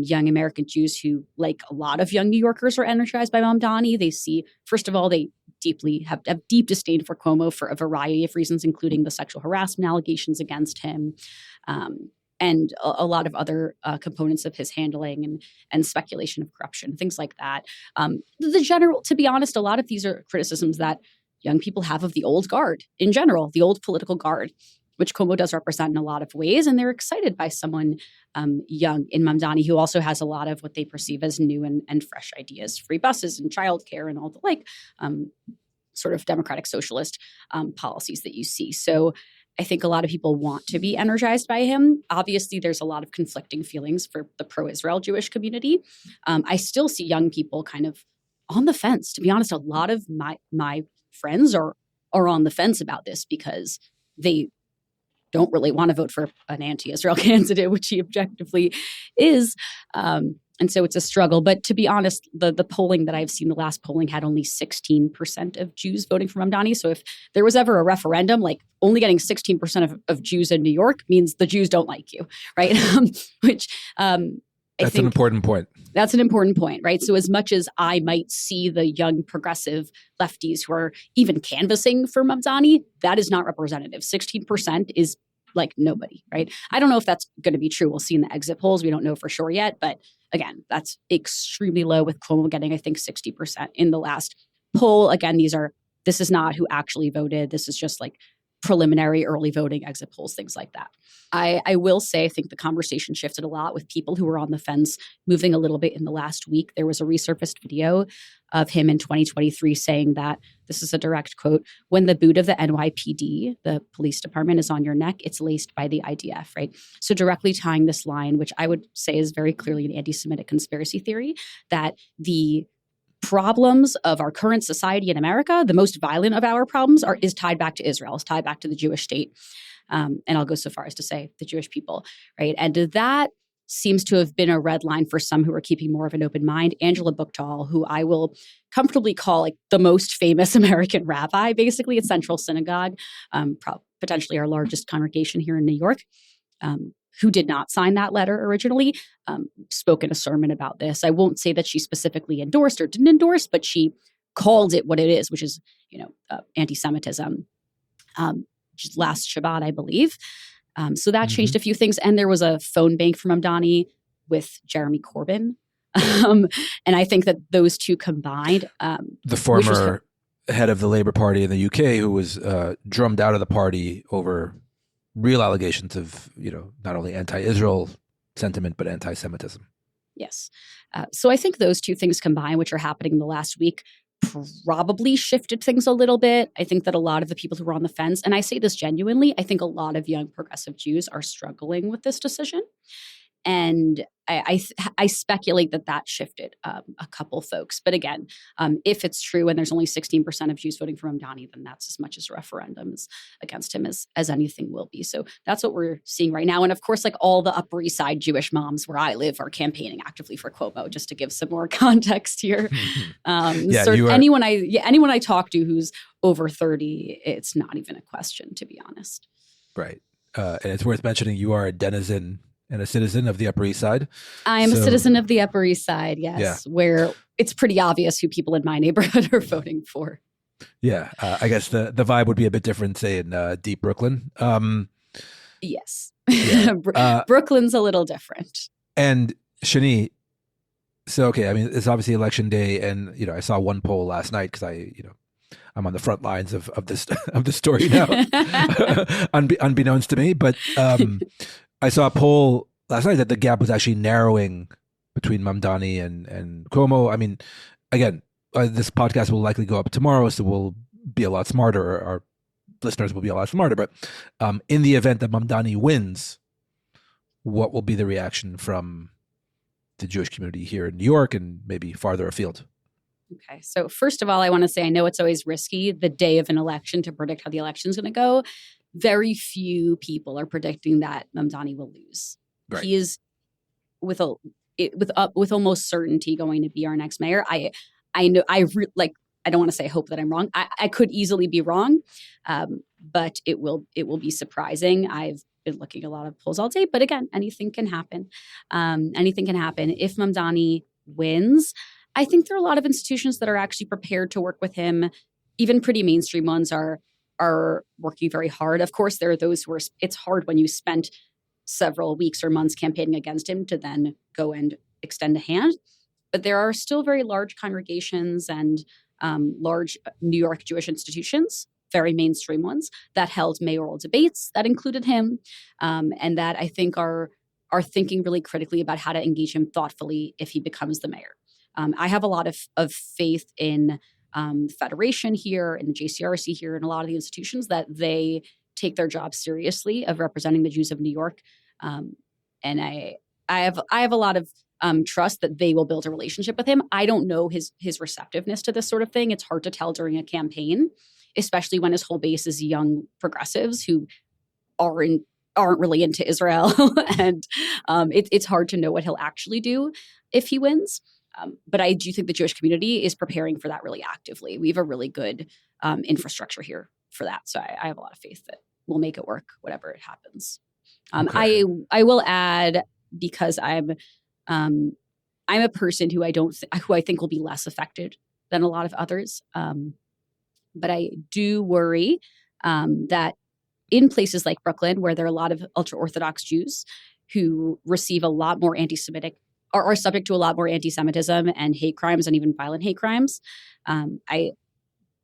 young American Jews who, like a lot of young New Yorkers, are energized by Mamdani. They see, first of all, they deeply have deep disdain for Cuomo for a variety of reasons, including the sexual harassment allegations against him, and a lot of other components of his handling and speculation of corruption, things like that. To be honest, a lot of these are criticisms that young people have of the old guard in general, the old political guard, which Cuomo does represent in a lot of ways. And they're excited by someone young in Mamdani who also has a lot of what they perceive as new and fresh ideas, free buses and childcare and all the like, sort of democratic socialist policies that you see. So I think a lot of people want to be energized by him. Obviously, there's a lot of conflicting feelings for the pro-Israel Jewish community. I still see young people kind of on the fence. To be honest, a lot of my friends are on the fence about this because they don't really want to vote for an anti-Israel candidate, which he objectively is. And so it's a struggle. But to be honest, the polling that I've seen, the last polling had only 16% of Jews voting for Mamdani. So if there was ever a referendum, like only getting 16% of Jews in New York means the Jews don't like you, right? Which that's an important point. That's an important point, right? So as much as I might see the young progressive lefties who are even canvassing for Mamdani, that is not representative. 16% is like nobody, right? I don't know if that's going to be true. We'll see in the exit polls. We don't know for sure yet. But again, that's extremely low, with Cuomo getting, I think, 60% in the last poll. Again, this is not who actually voted. This is just like preliminary early voting, exit polls, things like that. I will say, I think the conversation shifted a lot with people who were on the fence moving a little bit in the last week. There was a resurfaced video of him in 2023 saying that, this is a direct quote, "When the boot of the NYPD, the police department, is on your neck, it's laced by the IDF," right? So directly tying this line, which I would say is very clearly an anti-Semitic conspiracy theory, that the problems of our current society in America, the most violent of our problems, is tied back to Israel, is tied back to the Jewish state. And I'll go so far as to say the Jewish people, right? And that seems to have been a red line for some who are keeping more of an open mind. Angela Buchtal, who I will comfortably call like the most famous American rabbi, basically at Central Synagogue, potentially our largest congregation here in New York, who did not sign that letter originally, spoke in a sermon about this. I won't say that she specifically endorsed or didn't endorse, but she called it what it is, which is, anti-Semitism, last Shabbat, I believe. So that changed a few things. And there was a phone bank from Mamdani with Jeremy Corbyn. And I think that those two combined. The former head of the Labour Party in the UK, who was drummed out of the party over real allegations of, not only anti-Israel sentiment, but anti-Semitism. Yes. So I think those two things combined, which are happening in the last week, probably shifted things a little bit. I think that a lot of the people who were on the fence, and I say this genuinely, I think a lot of young progressive Jews are struggling with this decision. And I speculate that shifted a couple folks. But again, if it's true and there's only 16% of Jews voting for Mamdani, then that's as much as a referendum against him as anything will be. So that's what we're seeing right now. And of course, like all the Upper East Side Jewish moms where I live are campaigning actively for Cuomo, just to give some more context here. Anyone I talk to who's over 30, it's not even a question, to be honest. Right. And it's worth mentioning you are a denizen and a citizen of the Upper East Side. I am a citizen of the Upper East Side, yes, where it's pretty obvious who people in my neighborhood are voting for. Yeah, I guess the vibe would be a bit different, say, in deep Brooklyn. Yes. Yeah. Brooklyn's a little different. And Shanie, so, okay, I mean, it's obviously election day, and, I saw one poll last night because I'm on the front lines of this of the story now, unbeknownst to me. But I saw a poll last night that the gap was actually narrowing between Mamdani and Cuomo. I mean, again, this podcast will likely go up tomorrow, so we'll be a lot smarter. Or our listeners will be a lot smarter. But in the event that Mamdani wins, what will be the reaction from the Jewish community here in New York and maybe farther afield? Okay. So first of all, I want to say, I know it's always risky the day of an election to predict how the election is going to go. Very few people are predicting that Mamdani will lose. Right. He is with almost certainty going to be our next mayor. I know I don't want to say hope that I'm wrong. I could easily be wrong, but it will be surprising. I've been looking at a lot of polls all day, but again, anything can happen. Anything can happen. If Mamdani wins, I think there are a lot of institutions that are actually prepared to work with him. Even pretty mainstream ones are working very hard. Of course, there are those who are. It's hard when you spent several weeks or months campaigning against him to then go and extend a hand. But there are still very large congregations and large New York Jewish institutions, very mainstream ones, that held mayoral debates that included him, and that I think are thinking really critically about how to engage him thoughtfully if he becomes the mayor. I have a lot of faith in the Federation here, in the JCRC here, and a lot of the institutions that they take their job seriously of representing the Jews of New York. And I have a lot of trust that they will build a relationship with him. I don't know his receptiveness to this sort of thing. It's hard to tell during a campaign, especially when his whole base is young progressives who aren't really into Israel. And it's hard to know what he'll actually do if he wins. But I do think the Jewish community is preparing for that really actively. We have a really good infrastructure here for that. So I have a lot of faith that we'll make it work, whatever it happens. Okay. I will add, because I'm a person who I think will be less affected than a lot of others. But I do worry that in places like Brooklyn, where there are a lot of ultra-Orthodox Jews who receive a lot more anti-Semitic, or are subject to a lot more anti-Semitism and hate crimes, and even violent hate crimes, I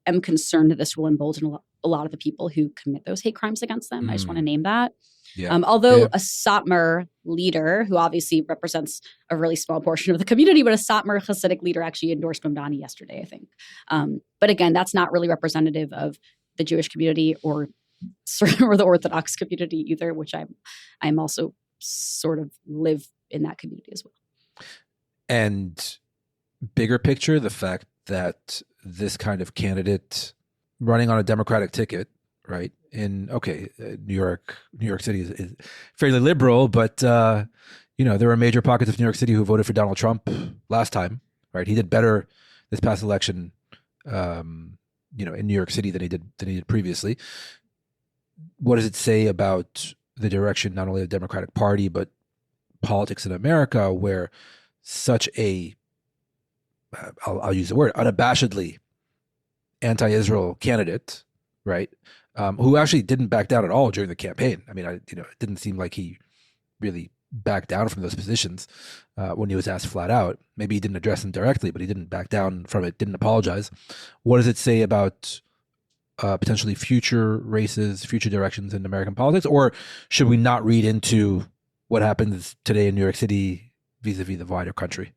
am concerned that this will embolden a lot of the people who commit those hate crimes against them. I just want to name that. Yeah. Although a Satmar leader, who obviously represents a really small portion of the community, but a Satmar Hasidic leader actually endorsed Mamdani yesterday, I think. But again, that's not really representative of the Jewish community or the Orthodox community either, which I'm also sort of live in that community as well. And bigger picture, the fact that this kind of candidate running on a Democratic ticket, right? New York City is fairly liberal, but there are major pockets of New York City who voted for Donald Trump last time, right? He did better this past election, in New York City than he did previously. What does it say about the direction not only of the Democratic Party but politics in America, where such a I'll use the word unabashedly anti-Israel candidate, right? Who actually didn't back down at all during the campaign. I mean, it didn't seem like he really backed down from those positions when he was asked flat out. Maybe he didn't address them directly, but he didn't back down from it, didn't apologize. What does it say about potentially future races, future directions in American politics? Or should we not read into what happens today in New York City vis-a-vis the wider country?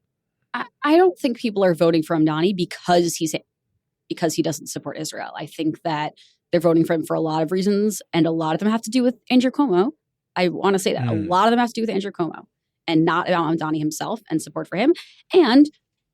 I don't think people are voting for Mamdani because he doesn't support Israel. I think that they're voting for him for a lot of reasons, and a lot of them have to do with Andrew Cuomo. I want to say that. A lot of them have to do with Andrew Cuomo and not about Mamdani himself and support for him. And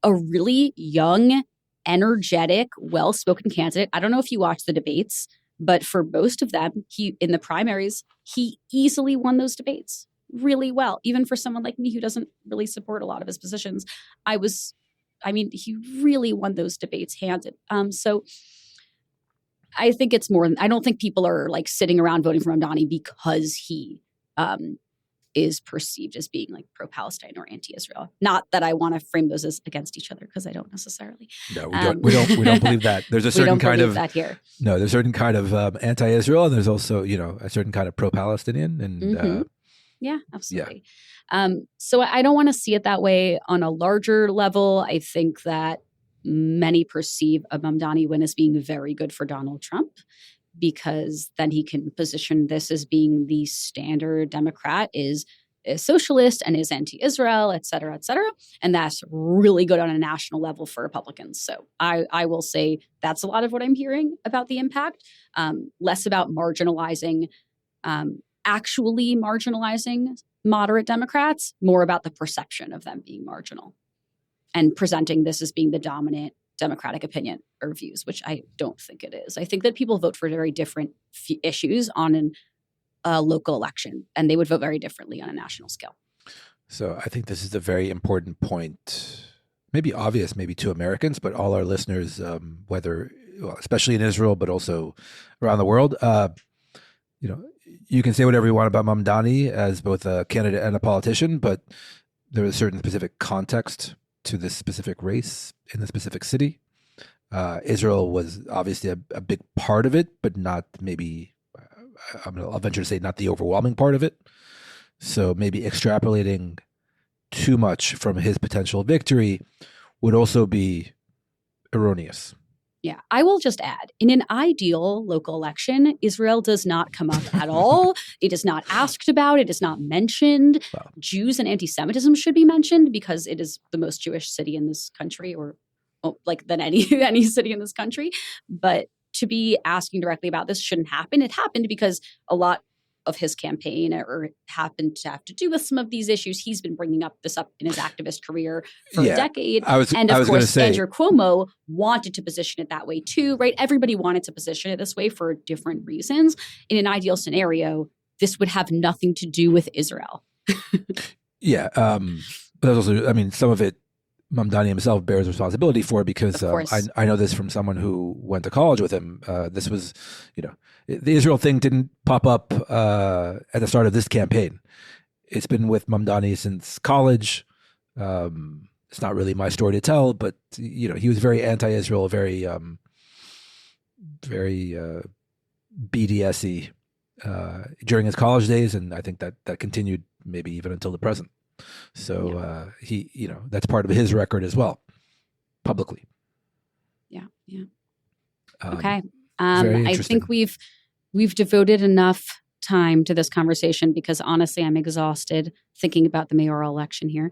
a really young, energetic, well-spoken candidate. I don't know if you watched the debates, but for most of them, in the primaries, he easily won those debates really well. Even for someone like me who doesn't really support a lot of his positions, he really won those debates handed. So I think it's more. I don't think people are like sitting around voting for Mamdani because he is perceived as being like pro-Palestine or anti-Israel. Not that I want to frame those as against each other, because I don't necessarily. No, we don't believe that. There's a certain kind of that here. No, there's a certain kind of anti-Israel, and there's also a certain kind of pro-Palestinian, and yeah, absolutely. Yeah. So I don't want to see it that way on a larger level. I think that many perceive a Mamdani win as being very good for Donald Trump, because then he can position this as being the standard Democrat is socialist and is anti-Israel, et cetera, et cetera. And that's really good on a national level for Republicans. So I will say that's a lot of what I'm hearing about the impact, less about actually marginalizing moderate Democrats, more about the perception of them being marginal and presenting this as being the dominant Democratic opinion or views, which I don't think it is. I think that people vote for very different issues on a local election, and they would vote very differently on a national scale. So I think this is a very important point, maybe obvious, maybe to Americans, but all our listeners, especially in Israel, but also around the world, you can say whatever you want about Mamdani as both a candidate and a politician, but there is a certain specific context to this specific race in the specific city. Israel was obviously a big part of it, but not maybe, I'll venture to say, not the overwhelming part of it. So maybe extrapolating too much from his potential victory would also be erroneous. Yeah, I will just add, in an ideal local election, Israel does not come up at all. It is not asked about. It is not mentioned. Wow. Jews and anti-Semitism should be mentioned because it is the most Jewish city in this country, than any city in this country. But to be asking directly about this shouldn't happen. It happened because a lot of his campaign or happened to have to do with some of these issues. He's been bringing this up in his activist career for a decade. And of course, Andrew Cuomo wanted to position it that way too, right? Everybody wanted to position it this way for different reasons. In an ideal scenario, this would have nothing to do with Israel. Yeah. But there's also, some of it, Mamdani himself bears responsibility for, because I know this from someone who went to college with him. This was, the Israel thing didn't pop up at the start of this campaign. It's been with Mamdani since college. It's not really my story to tell, but he was very anti-Israel, very BDS-y during his college days, and I think that continued maybe even until the present. So he, that's part of his record as well, publicly. Yeah. Okay. I think we've devoted enough time to this conversation because honestly, I'm exhausted thinking about the mayoral election here.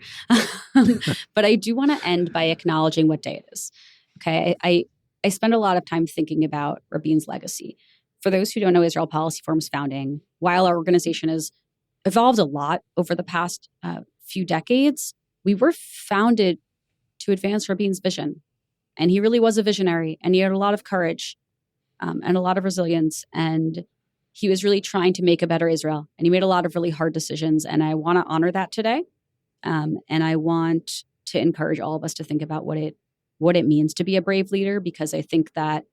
But I do want to end by acknowledging what day it is. Okay. I spend a lot of time thinking about Rabin's legacy. For those who don't know Israel Policy Forum's founding, while our organization has evolved a lot over the past few decades, we were founded to advance Rabin's vision. And he really was a visionary, and he had a lot of courage and a lot of resilience. And he was really trying to make a better Israel. And he made a lot of really hard decisions. And I want to honor that today. And I want to encourage all of us to think about what it means to be a brave leader, because I think that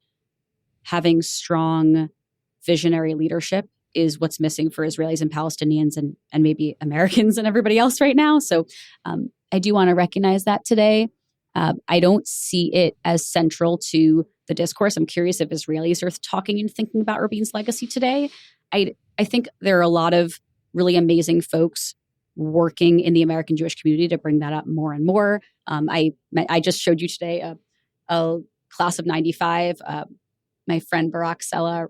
having strong visionary leadership is what's missing for Israelis and Palestinians and maybe Americans and everybody else right now. So I do want to recognize that today. I don't see it as central to the discourse. I'm curious if Israelis are talking and thinking about Rabin's legacy today. I think there are a lot of really amazing folks working in the American Jewish community to bring that up more and more. I just showed you today a class of 95. My friend Barak Sella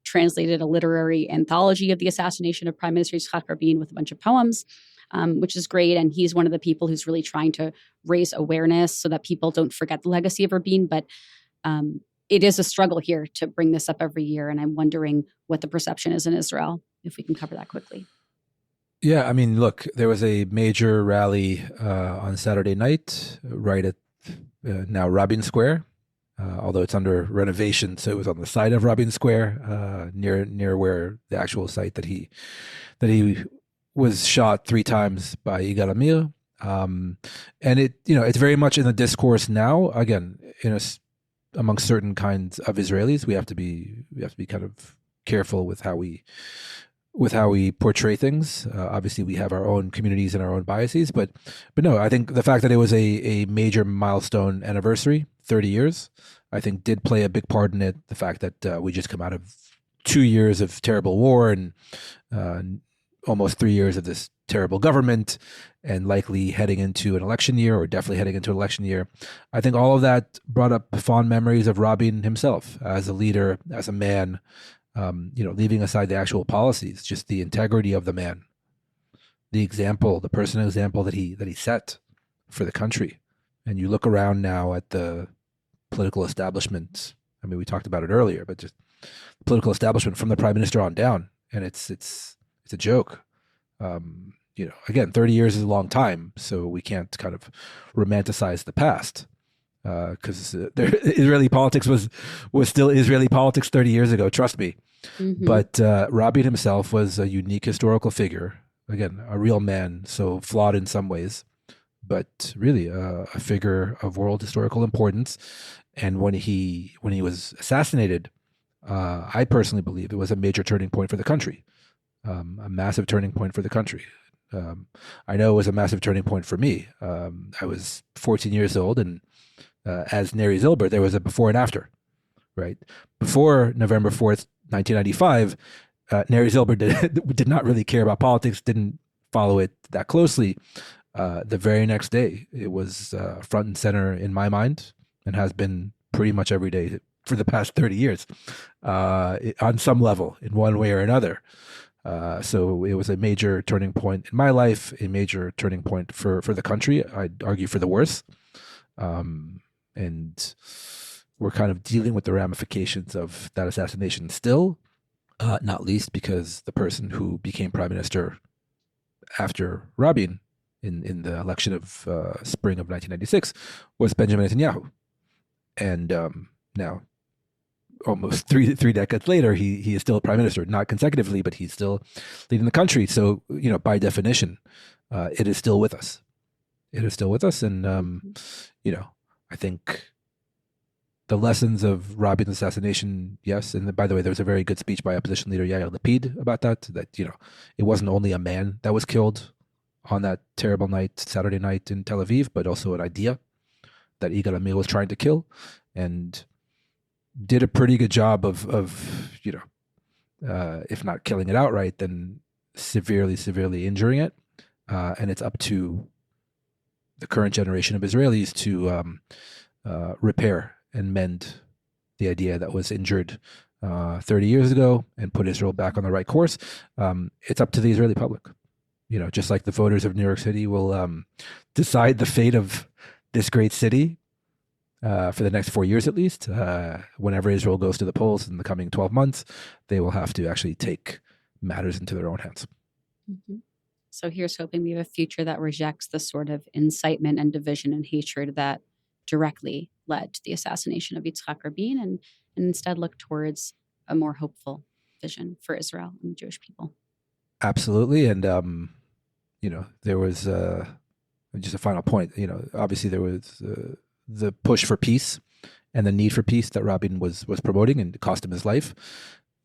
translated a literary anthology of the assassination of Prime Minister Yitzhak Rabin with a bunch of poems, which is great. And he's one of the people who's really trying to raise awareness so that people don't forget the legacy of Rabin. But it is a struggle here to bring this up every year. And I'm wondering what the perception is in Israel, if we can cover that quickly. Yeah, look, there was a major rally on Saturday night right at now Rabin Square. Although it's under renovation, so it was on the side of Rabin Square, near where the actual site that he was shot 3 times by Yigal Amir, and it's very much in the discourse now. Again, amongst certain kinds of Israelis, we have to be kind of careful with how we with how we portray things. Obviously, we have our own communities and our own biases, but no, I think the fact that it was a major milestone anniversary, 30 years, I think did play a big part in it. The fact that we just come out of 2 years of terrible war and almost 3 years of this terrible government, and likely heading into an election year, or definitely heading into an election year. I think all of that brought up fond memories of Rabin himself as a leader, as a man. Leaving aside the actual policies, just the integrity of the man, the example, the personal example that he set for the country. And you look around now at the political establishment. I mean, we talked about it earlier, but just the political establishment from the prime minister on down, and it's a joke. Again, 30 years is a long time, so we can't kind of romanticize the past. Because Israeli politics was still Israeli politics 30 years ago, trust me. Mm-hmm. But Rabin himself was a unique historical figure. Again, a real man, so flawed in some ways, but really a figure of world historical importance. And when he was assassinated, I personally believe it was a major turning point for the country, a massive turning point for the country. I know it was a massive turning point for me. I was 14 years old, and as Neri Zilber, there was a before and after, right? Before November 4th, 1995, Neri Zilber did not really care about politics, didn't follow it that closely. The very next day, it was front and center in my mind, and has been pretty much every day for the past 30 years, on some level, in one way or another. So it was a major turning point in my life, a major turning point for the country. I'd argue for the worse. And we're kind of dealing with the ramifications of that assassination still, not least because the person who became prime minister after Rabin in the election of spring of 1996 was Benjamin Netanyahu. And now, almost three decades later, he is still prime minister, not consecutively, but he's still leading the country. So, by definition, it is still with us. It is still with us. And, I think the lessons of Rabin's assassination, yes. And by the way, there was a very good speech by opposition leader Yair Lapid about that, it wasn't only a man that was killed on that terrible night, Saturday night in Tel Aviv, but also an idea that Yigal Amir was trying to kill, and did a pretty good job of if not killing it outright, then severely injuring it. And it's up to the current generation of Israelis to repair and mend the idea that was injured 30 years ago and put Israel back on the right course. It's up to the Israeli public. Just like the voters of New York City will decide the fate of this great city for the next 4 years at least. Whenever Israel goes to the polls in the coming 12 months, they will have to actually take matters into their own hands. Mm-hmm. So here's hoping we have a future that rejects the sort of incitement and division and hatred that directly led to the assassination of Yitzhak Rabin, and instead look towards a more hopeful vision for Israel and the Jewish people. Absolutely. And, there was just a final point. Obviously there was the push for peace and the need for peace that Rabin was promoting, and it cost him his life.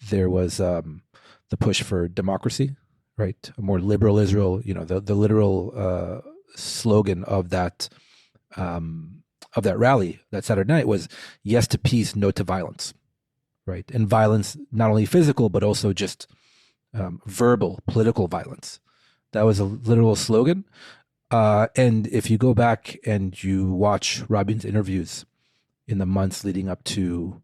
There was the push for democracy, right? A more liberal Israel. The literal slogan of that rally that Saturday night was "Yes to peace, no to violence," right? And violence, not only physical but also just verbal, political violence. That was a literal slogan. And if you go back and you watch Rabin's interviews in the months leading up to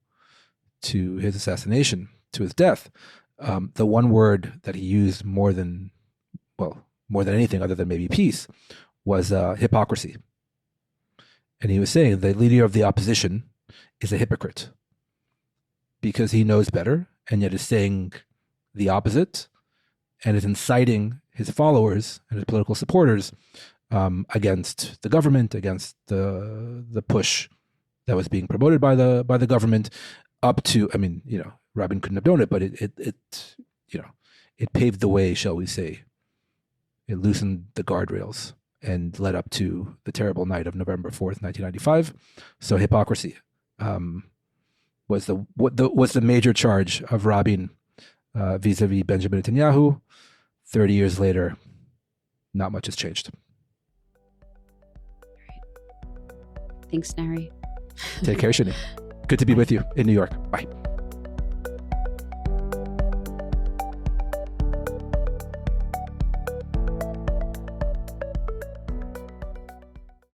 his assassination, to his death, the one word that he used more than anything other than maybe peace was hypocrisy. And he was saying the leader of the opposition is a hypocrite because he knows better and yet is saying the opposite and is inciting his followers and his political supporters against the government, against the push that was being promoted by the government, up to, Rabin couldn't have done it, but it paved the way, shall we say. It loosened the guardrails and led up to the terrible night of November 4th, 1995. So hypocrisy was the major charge of Rabin vis-a-vis Benjamin Netanyahu. 30 years later, not much has changed. Thanks, Neri. Take care, Shanie. Good to be with you in New York. Bye.